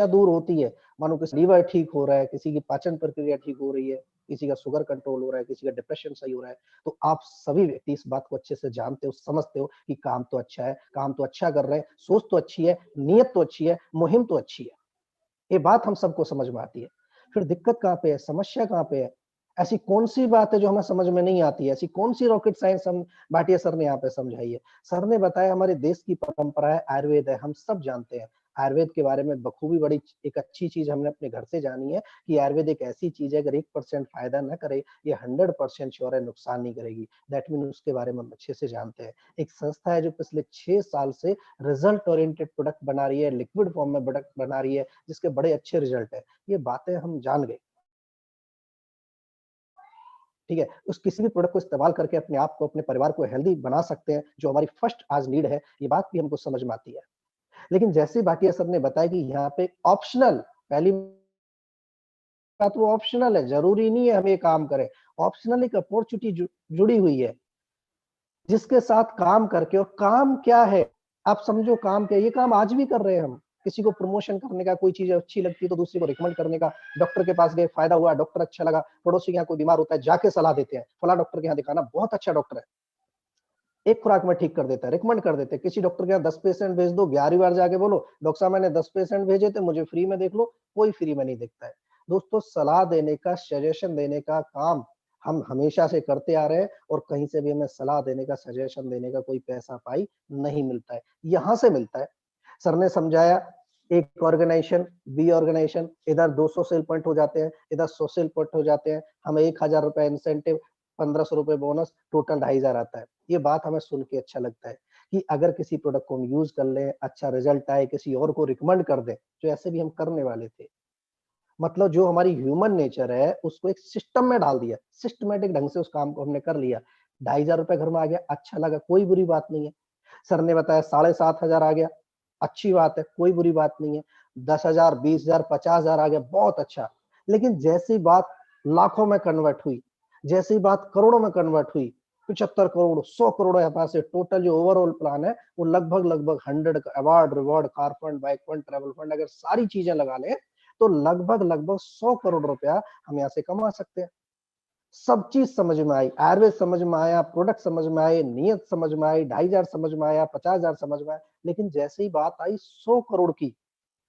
दूर होती है, मानो किसी लीवर ठीक हो रहा है, किसी की पाचन प्रक्रिया ठीक हो रही है, किसी का शुगर कंट्रोल हो रहा है, किसी का डिप्रेशन सही हो रहा है, तो आप सभी व्यक्ति इस बात को अच्छे से जानते हो, समझते हो कि काम तो अच्छा है, काम तो अच्छा कर रहे हैं, सोच तो अच्छी है, नीयत तो अच्छी है, मुहिम तो अच्छी है। ये बात हम सबको समझ में आती है। फिर दिक्कत कहाँ पे है, समस्या कहाँ पे है? ऐसी कौन-सी बात है जो हमें समझ में नहीं आती है? ऐसी कौन-सी रॉकेट साइंस हम भाटिया सर ने यहाँ पे समझाई है? सर ने बताया हमारे देश की परंपरा है, आयुर्वेद है, हम सब जानते हैं। आयुर्वेद के बारे में बखूबी बड़ी एक अच्छी चीज़ हमने अपने घर से जानी है कि आयुर्वेद एक ऐसी चीज़ है अगर 1% फ़ायदा ना करे, ये 100% श्योर है नुकसान नहीं करेगी। दैट मीन उसके बारे में हम अच्छे से जानते हैं। एक संस्था है जो पिछले 6 साल से रिजल्ट ओरिएंटेड प्रोडक्ट बना रही है, लिक्विड फॉर्म में प्रोडक्ट बना रही है, जिसके बड़े अच्छे रिजल्ट हैं। ये बातें हम जान गए, ठीक है? उस किसी भी प्रोडक्ट को इस्तेमाल करके अपने आप को, अपने परिवार को हेल्दी बना सकते हैं, जो हमारी फर्स्ट आज नीड है, ये बात भी हमको समझ में आती है। लेकिन जैसे ही भाटिया साहब ने बताया कि यहाँ पे ऑप्शनल पहली बात वो ऑप्शनल है, ज़रूरी नहीं है हम ये काम करें। ऑप्शनल एक अपॉर्च्युनिटी जुड़ी हुई है, जिसके साथ काम करके और काम क्या है? आप समझो काम क्या है? ये काम आज भी कर रहे हैं हम। किसी को प्रमोशन करने का, कोई चीज अच्छी लगती है तो दूसरे को रिकमेंड करने का, डॉक्टर के पास गए, फायदा हुआ, डॉक्टर अच्छा लगा, पड़ोसी के यहाँ कोई बीमार होता है, जाके सलाह देते हैं, फला डॉक्टर के यहाँ दिखाना, बहुत अच्छा डॉक्टर है, एक खुराक में ठीक कर देता है, रिकमेंड कर देते हैं। किसी डॉक्टर के यहाँ 10 पेशेंट भेज दो, 11वीं बार जाके बोलो डॉक्टर साहब मैंने 10 पेशेंट भेजे थे, मुझे फ्री में देख लो, कोई फ्री में नहीं देखता है। दोस्तों, सलाह देने का, सजेशन देने का काम हम हमेशा से करते आ रहे हैं, और कहीं से भी हमें सलाह देने का, सजेशन देने का कोई पैसा पाई नहीं मिलता है, यहाँ से मिलता है। सर ने समझाया, एक ऑर्गेनाइजेशन, बी ऑर्गेनाइजेशन, इधर 200 सेल पॉइंट हो जाते हैं, इधर 100 सेल पॉइंट हो जाते हैं, हमें 1000 रुपए इंसेंटिव, 1500 रुपए बोनस, टोटल 2500 आता है। ये बात हमें सुन के अच्छा लगता है कि अगर किसी प्रोडक्ट को हम यूज कर लें, अच्छा रिजल्ट आए, किसी और को रिकमेंड कर दें, जो ऐसे भी हम करने वाले थे। मतलब जो हमारी ह्यूमन नेचर है उसको एक सिस्टम में डाल दिया, सिस्टमेटिक ढंग से उस काम को हमने कर लिया। 2500 रुपए घर में आ गया, अच्छा लगा, कोई बुरी बात नहीं है। सर ने बताया 7500 आ गया, अच्छी बात है, कोई बुरी बात नहीं है। 10,000, 20,000, 50,000 आ गया, बहुत अच्छा। लेकिन जैसी बात लाखों में कन्वर्ट हुई, जैसी बात करोड़ों में कन्वर्ट हुई, 75 करोड़, 100 करोड़ यहाँ से टोटल जो ओवरऑल प्लान है वो लगभग 100 का award, reward, car fund, bike fund, travel fund, अगर सारी चीजें लगा लें तो लगभग 100 करोड़ रुपया हम यहाँ से कमा सकते हैं। सब चीज समझ में आई, एवरेज समझ में आया, प्रोडक्ट समझ में आए, नियत समझ में आई, 2500 समझ में आया, 50,000 समझ में आया। लेकिन जैसे ही बात आई 100 करोड़ की,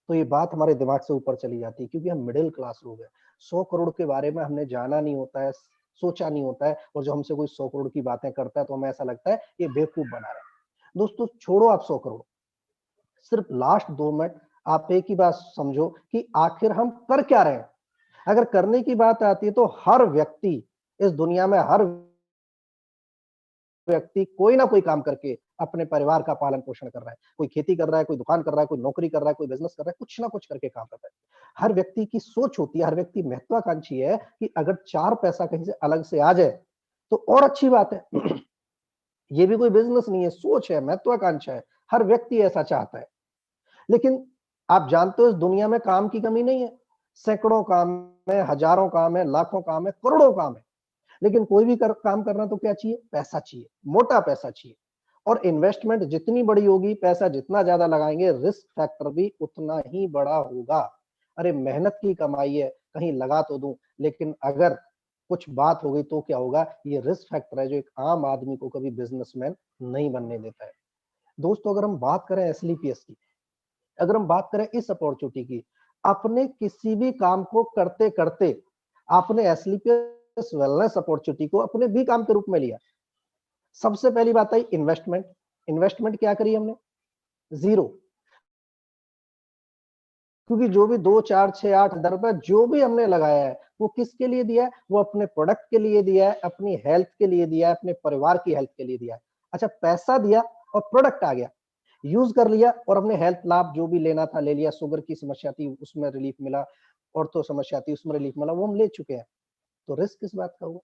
तो ये बात हमारे दिमाग से ऊपर चली जाती है, क्योंकि हम मिडिल क्लास लोग हैं। 100 करोड़ के बारे में हमने जाना नहीं होता है, सोचा नहीं होता है, और जो हमसे कोई 100 करोड़ की बातें करता है तो हमें ऐसा लगता है ये बेवकूफ बना रहा है। दोस्तों, छोड़ो आप 100 करोड़, सिर्फ लास्ट 2 मिनट आप एक ही बात समझो कि आखिर हम कर क्या रहे हैं। अगर करने की बात आती है तो हर व्यक्ति इस दुनिया में, हर व्यक्ति कोई ना कोई काम करके अपने परिवार का पालन पोषण कर रहा है। कोई खेती कर रहा है, कोई दुकान कर रहा है, कोई नौकरी कर रहा है, कोई बिजनेस कर रहा है, कुछ ना कुछ करके काम कर रहा है। हर व्यक्ति की सोच होती है, हर व्यक्ति महत्वाकांक्षी है कि अगर 4 पैसा कहीं से अलग से आ जाए तो और अच्छी बात है। ये भी कोई बिजनेस नहीं है, सोच है, महत्वाकांक्षा है, हर व्यक्ति ऐसा चाहता है। लेकिन आप जानते हो इस दुनिया में काम की कमी नहीं है, सैकड़ों काम है, हजारों काम है, लाखों काम है, करोड़ों काम है। लेकिन कोई भी काम करना तो क्या चाहिए? पैसा चाहिए, मोटा पैसा चाहिए। और इन्वेस्टमेंट जितनी बड़ी होगी, पैसा जितना ज्यादा लगाएंगे, रिस्क फैक्टर भी उतना ही बड़ा होगा। अरे मेहनत की कमाई है, कहीं लगा तो दूं, लेकिन अगर कुछ बात हो गई तो क्या होगा? ये रिस्क फैक्टर है जो एक आम आदमी को कभी बिजनेसमैन नहीं बनने देता है। दोस्तों, अगर हम बात करें एसलीपीएस की, अगर हम बात करें इस अपॉर्चुनिटी की, आपने किसी भी काम को करते करते आपने एसलीपीएस वेलनेस अपॉर्चुनिटी को अपने भी काम के रूप में लिया। सबसे पहली बात आई इन्वेस्टमेंट। इन्वेस्टमेंट क्या करी हमने? जीरो। क्योंकि जो भी 2, 4, 6, 8 रुपए जो भी हमने लगाया है वो किसके लिए दिया है? वो अपने प्रोडक्ट के लिए दिया है, अपनी हेल्थ के लिए दिया है, अपने परिवार की हेल्थ के लिए दिया है। अच्छा, पैसा दिया और प्रोडक्ट आ गया, यूज कर लिया और अपने हेल्थ लाभ जो भी लेना था ले लिया। शुगर की समस्या थी उसमें रिलीफ मिला, ऑर्थो समस्या थी उसमें रिलीफ मिला, वो हम ले चुके हैं। तो रिस्क किस बात का हुआ?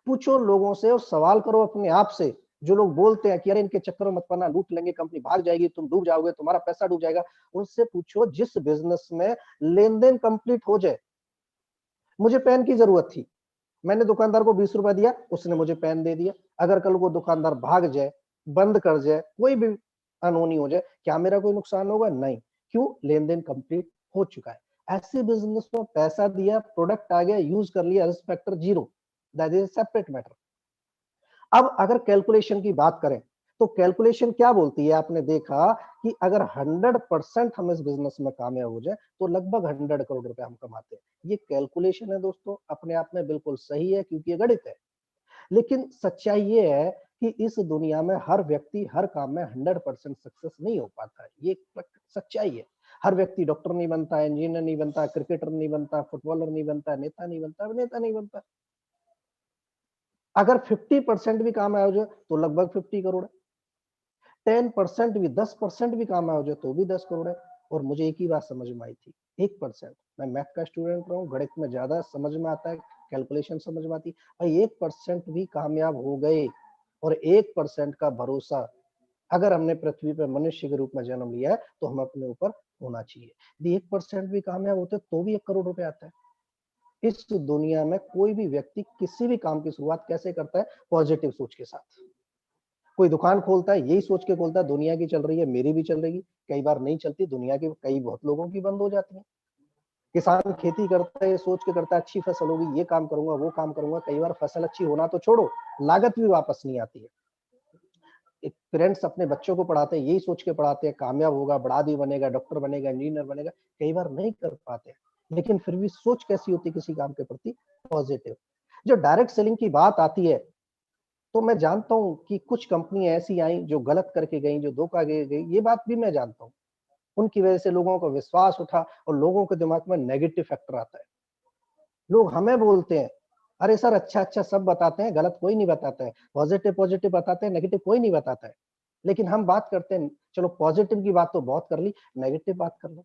पूछो लोगों से और सवाल करो अपने आप से। जो लोग बोलते हैं कि अरे इनके चक्कर में मत पड़ना, लूट लेंगे, कंपनी भाग जाएगी, तुम डूब जाओगे, तुम्हारा पैसा डूब जाएगा, उनसे पूछो जिस बिजनेस में लेन देन कंप्लीट हो जाए। मुझे पेन की जरूरत थी, मैंने दुकानदार को 20 रुपए दिया, उसने मुझे पेन दे दिया। अगर कल को दुकानदार भाग जाए, बंद कर जाए, कोई भी अनहोनी हो जाए, क्या मेरा कोई नुकसान होगा? नहीं। क्यों? लेन देन कंप्लीट हो चुका है। ऐसे बिजनेस में पैसा दिया, प्रोडक्ट आ गया, यूज कर लिया, risk factor zero, that is separate matter. अब अगर कैलकुलेशन की बात करें तो कैलकुलेशन क्या बोलती है? आपने देखा कि अगर 100% हम इस बिजनेस में कामयाब हो जाए तो लगभग 100 करोड़ रुपए हम कमाते हैं। ये कैलकुलेशन है दोस्तों, अपने आप में बिल्कुल सही है क्योंकि ये गणित है। लेकिन सच्चाई ये है कि इस दुनिया में हर व्यक्ति हर काम में 100% सक्सेस नहीं हो पाता है, ये सच्चाई है। हर व्यक्ति डॉक्टर नहीं बनता, इंजीनियर नहीं बनता, क्रिकेटर नहीं बनता, फुटबॉलर नहीं बनता, नेता नहीं बनता, अभिनेता नहीं बनता। अगर 50% भी काम हो जाए तो लगभग 50 करोड़ है। 10% भी, 10% भी काम हो जाए तो भी 10 करोड़ है। और मुझे एक ही बात समझ में आई थी, 1%। मैं मैथ का स्टूडेंट रहा हूँ, गणित में ज्यादा समझ में आता है, कैलकुलेशन समझ में आती। भाई 1% भी कामयाब हो गए, और 1% का भरोसा अगर हमने पृथ्वी पर मनुष्य के रूप में जन्म लिया है तो हम अपने ऊपर होना चाहिए। यदि 1% भी कामयाब होते तो भी 1 करोड़ रुपए आता है। इस दुनिया में कोई भी व्यक्ति किसी भी काम की शुरुआत कैसे करता है? पॉजिटिव सोच के साथ। कोई दुकान खोलता है यही सोच के खोलता है दुनिया की चल रही है, मेरी भी चल रही, कई बार नहीं चलती, दुनिया की कई बहुत लोगों की बंद हो जाती है। किसान खेती करता है, ये सोच के करता है अच्छी फसल होगी, ये काम करूंगा, वो काम करूंगा, कई बार फसल अच्छी होना तो छोड़ो, लागत भी वापस नहीं आती है। एक पेरेंट्स अपने बच्चों को पढ़ाते हैं, यही सोच के पढ़ाते हैं कामयाब होगा, बड़ा आदमी बनेगा, डॉक्टर बनेगा, इंजीनियर बनेगा, कई बार नहीं कर पाते, लेकिन फिर भी सोच कैसी होती है किसी काम के प्रति, पॉजिटिव। जो डायरेक्ट सेलिंग की बात आती है, तो मैं जानता हूँ कि कुछ कंपनी ऐसी आई जो गलत करके गई, जो धोखा दे गई, ये बात भी मैं जानता हूँ। उनकी वजह से लोगों को विश्वास उठा और लोगों के दिमाग में नेगेटिव फैक्टर आता है। लोग हमें बोलते हैं, अरे सर अच्छा सब बताते हैं, गलत कोई नहीं बताता है, पॉजिटिव बताते हैं, नेगेटिव कोई नहीं बताता है। लेकिन हम बात करते हैं, चलो पॉजिटिव की बात तो बहुत कर ली, नेगेटिव बात कर लो।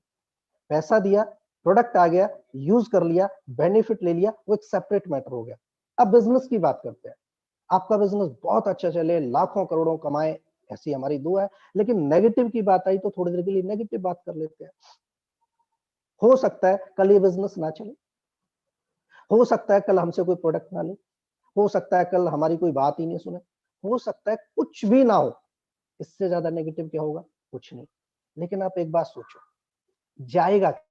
पैसा दिया, प्रोडक्ट आ गया, यूज कर लिया, बेनिफिट ले लिया, वो एक सेपरेट मैटर हो गया। अब बिजनेस की बात करते हैं। आपका बिजनेस बहुत अच्छा चले, लाखों करोड़ों कमाए, ऐसी हमारी दुआ है, लेकिन नेगेटिव की बात आई तो थोड़ी देर के लिए नेगेटिव बात कर लेते हैं। हो सकता है कल ये बिजनेस ना चले, हो सकता है कल हमसे कोई प्रोडक्ट ना ले, हो सकता है कल हमारी कोई बात ही नहीं सुने, हो सकता है कुछ भी ना हो। इससे ज्यादा नेगेटिव क्या होगा? कुछ नहीं। लेकिन आप एक बात सोचो, जाएगा क्या,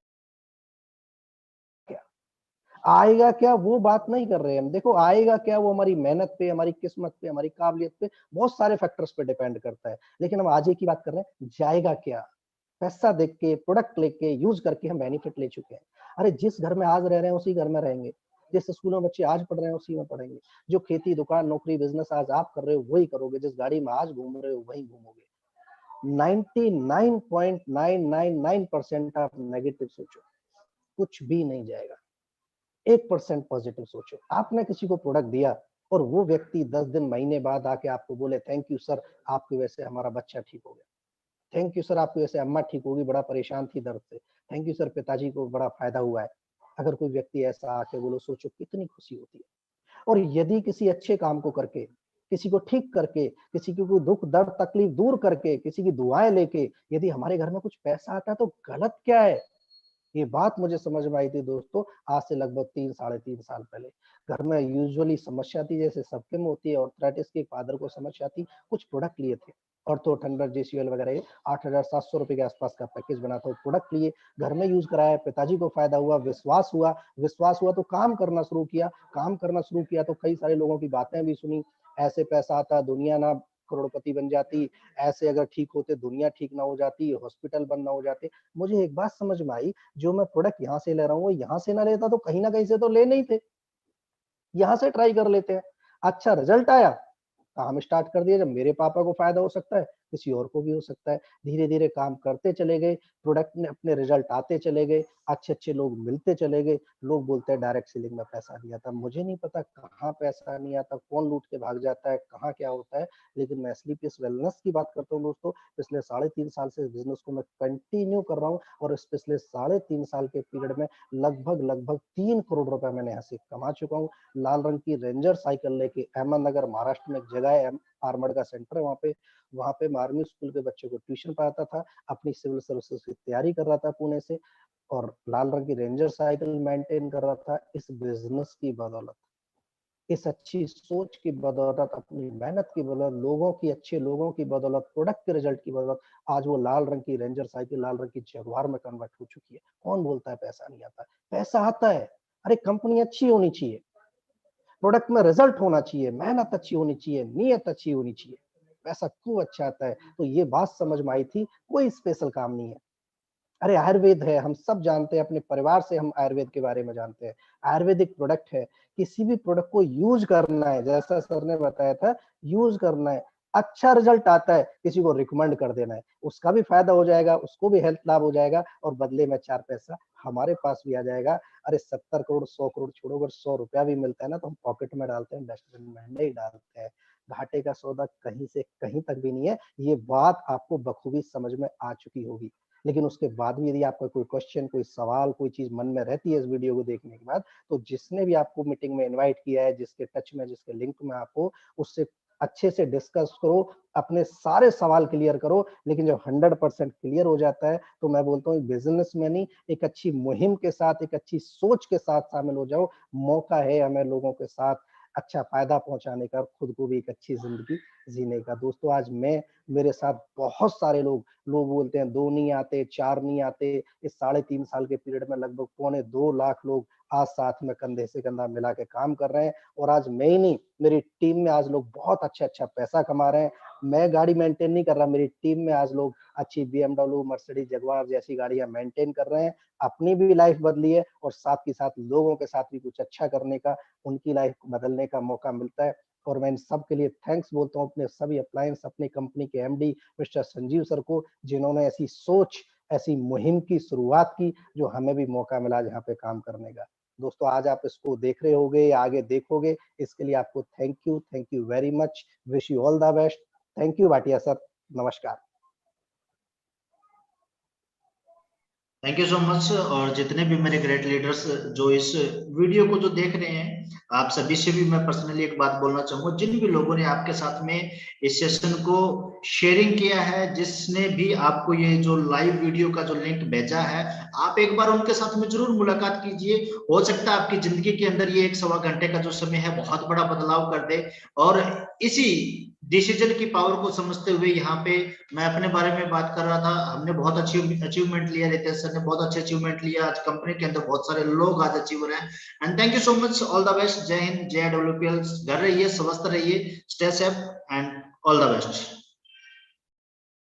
आएगा क्या, वो बात नहीं कर रहे हैं हम। देखो आएगा क्या, वो हमारी मेहनत पे, हमारी किस्मत पे, हमारी काबिलियत पे, बहुत सारे फैक्टर्स पे डिपेंड करता है। लेकिन हम आज ही की बात कर रहे हैं, जाएगा क्या। पैसा देख के, प्रोडक्ट लेके, यूज करके हम बेनिफिट ले चुके हैं। अरे जिस घर में आज रह रहे हैं उसी घर में रहेंगे, जिस स्कूल में बच्चे आज पढ़ रहे हैं उसी में पढ़ेंगे, जो खेती, दुकान, नौकरी, बिजनेस आज आप कर रहे हो वही करोगे, जिस गाड़ी में आज घूम रहे हो वही घूमोगे। 99.999% आप नेगेटिव सोचो, कुछ भी नहीं जाएगा। 1% पॉजिटिव सोचो। आपने किसी को प्रोडक्ट दिया और वो व्यक्ति 10 दिन, महीने बाद आके आपको बोले थैंक यू सर, आपकी वजह से हमारा बच्चा ठीक हो गया, थैंक यू सर, आपकी वजह से अम्मा ठीक होगी, बड़ा परेशान थी दर्द से, थैंक यू सर, पिताजी को बड़ा फायदा हुआ है। अगर कोई व्यक्ति ऐसा आके बोलो, सोचो कितनी खुशी होती है। और यदि किसी अच्छे काम को करके, किसी को ठीक करके, किसी की कोई दुख दर्द तकलीफ दूर करके, किसी की दुआएं लेके यदि हमारे घर में कुछ पैसा आता है तो गलत क्या है। ये बात मुझे समझ में आई थी दोस्तों, आज से लगभग 3 साढ़े 3 साल पहले। घर में यूजुअली समस्या थी, जैसे सबके में होती है, ऑर्थराइटिस के फादर को समस्या थी, कुछ प्रोडक्ट लिए थे, ऑर्थो ठंडर जेसीएल वगैरह, 8,700 रुपए के आसपास का पैकेज बना था, प्रोडक्ट लिए, घर में यूज कराया, पिताजी को फायदा हुआ, विश्वास हुआ तो काम करना शुरू किया, तो कई सारे लोगों की बातें भी सुनी, ऐसे पैसा आता, दुनिया ना करोड़पति बन जाती, ऐसे अगर ठीक होते दुनिया ठीक ना हो जाती, हॉस्पिटल बंद ना हो जाते। मुझे एक बात समझ में आई, जो मैं प्रोडक्ट यहाँ से ले रहा हूँ वो यहाँ से ना लेता तो कहीं ना कहीं से तो ले नहीं थे, यहाँ से ट्राई कर लेते हैं। अच्छा रिजल्ट आया, काम स्टार्ट कर दिया, जब मेरे पापा को फायदा हो सकता है किसी और को भी हो सकता है। धीरे धीरे काम करते चले गए, प्रोडक्ट में अपने रिजल्ट आते चले गए, अच्छे अच्छे लोग मिलते चले गए। लोग बोलते हैं डायरेक्ट सेलिंग में पैसा नहीं आता, मुझे नहीं पता कहाँ पैसा नहीं आता, कौन लूट के भाग जाता है, कहाँ क्या होता है। लेकिन मैं स्लीपियस वेलनेस की बात करता हूँ दोस्तों, पिछले 3.5 साल से इस बिजनेस को मैं कंटिन्यू कर रहा हूँ, और इस पिछले 3.5 साल के पीरियड में लगभग 3 करोड़ रुपए मैंने यहाँ से कमा चुका हूँ। लाल रंग की रेंजर साइकिल लेके अहमदनगर महाराष्ट्र में एक जगह है, आर्मड का सेंटर है, वहां पे मैं आर्मी स्कूल के बच्चों को ट्यूशन पढ़ाता था, अपनी सिविल सर्विसेज की तैयारी कर रहा था पुणे से, और लाल रंग की रेंजर साइकिल मेंटेन कर रहा था। इस बिजनेस की बदौलत, इस अच्छी सोच की बदौलत, अपनी मेहनत की बदौलत, लोगों की, अच्छे लोगों की बदौलत, प्रोडक्ट के रिजल्ट की बदौलत, आज वो लाल रंग की रेंजर साइकिल लाल रंग की जगुआर में कन्वर्ट हो चुकी है। कौन बोलता है पैसा नहीं आता? पैसा आता है। अरे कंपनी अच्छी होनी चाहिए, प्रोडक्ट में रिजल्ट होना चाहिए, मेहनत अच्छी होनी चाहिए, नीयत अच्छी होनी चाहिए, पैसा क्यों अच्छा आता है। तो ये बात समझ में आई थी, कोई स्पेशल काम नहीं है। अरे आयुर्वेद है, हम सब जानते हैं, अपने परिवार से हम आयुर्वेद के बारे में जानते हैं। आयुर्वेदिक प्रोडक्ट है, किसी भी प्रोडक्ट को यूज करना है, जैसा सर ने बताया था, यूज करना है, अच्छा रिजल्ट आता है, किसी को रिकमेंड कर देना है, उसका भी फायदा हो जाएगा, उसको भी हेल्थ लाभ हो जाएगा, और बदले में 4 पैसा हमारे पास भी आ जाएगा। अरे 70 करोड़ 100 करोड़ छोड़ो, अगर 100 रुपया भी मिलता है ना तो हम पॉकेट में डालते हैं, डस्टबिन में नहीं डालते हैं। घाटे का सौदा कहीं से कहीं तक भी नहीं है, ये बात आपको बखूबी समझ में आ चुकी होगी। लेकिन उसके बाद भी यदि आपका कोई क्वेश्चन, कोई सवाल, कोई चीज मन में रहती है इस वीडियो को देखने के बाद, तो जिसने भी आपको मीटिंग में इनवाइट किया है, जिसके टच में, जिसके लिंक में आपको, उससे अच्छे से डिस्कस करो, अपने सारे सवाल क्लियर करो। लेकिन जब 100% क्लियर हो जाता है तो मैं बोलता हूँ बिजनेस में नहीं, एक अच्छी मुहिम के साथ, एक अच्छी सोच के साथ शामिल हो जाओ। मौका है हमें लोगों के साथ अच्छा फायदा पहुंचाने का, खुद को भी एक अच्छी जिंदगी जीने का। दोस्तों आज मैं, मेरे साथ बहुत सारे लोग बोलते हैं 2 नहीं आते, 4 नहीं आते। इस 3.5 साल के पीरियड में लगभग 2.25 लाख लोग आज साथ में कंधे से कंधा मिला के काम कर रहे हैं। और आज मैं ही नहीं, मेरी टीम में आज लोग बहुत अच्छा पैसा कमा रहे हैं। मैं गाड़ी मेंटेन नहीं कर रहा, मेरी टीम में आज लोग अच्छी BMW, मर्सिडीज, जगुआर जैसी गाड़ियां मेंटेन कर रहे हैं। अपनी भी लाइफ बदली है और साथ ही साथ लोगों के साथ भी कुछ अच्छा करने का, उनकी लाइफ बदलने का मौका मिलता है। और मैं इन सब के लिए थैंक्स बोलता हूँ अपने सभी अप्लायंस, अपनी कंपनी के एमडी मिस्टर संजीव सर को, जिन्होंने ऐसी सोच, ऐसी मुहिम की शुरुआत की, जो हमें भी मौका मिला यहाँ पे काम करने का। दोस्तों आज आप इसको देख रहे होगे या आगे देखोगे, इसके लिए आपको thank you very much. Wish you all the best. Thank you Bhatia sir. नमस्कार। Thank you so much. और जितने भी मेरे ग्रेट लीडर्स जो इस वीडियो को जो देख रहे हैं, आप सभी से भी मैं पर्सनली एक बात बोलना चाहूंगा, जिन भी लोगों ने आपके साथ में इस सेशन को शेयरिंग किया है, जिसने भी आपको ये जो लाइव वीडियो का जो लिंक भेजा है, आप एक बार उनके साथ में जरूर मुलाकात कीजिए। हो सकता है आपकी जिंदगी के अंदर ये 1-1.25 घंटे का जो समय है बहुत बड़ा बदलाव कर दे। और इसी डिसीजन की पावर को समझते हुए यहाँ पे मैं अपने बारे में बात कर रहा था। हमने बहुत अच्छी अचीवमेंट लिया, रितेश सर ने बहुत अच्छे अचीवमेंट लिया। आज कंपनी के अंदर बहुत सारे लोग आज अचीवर हैं। And thank you so much. All the best. जय हिंद, जय WPL। घर रहिए, स्वस्थ रहिए, stay safe and all the best.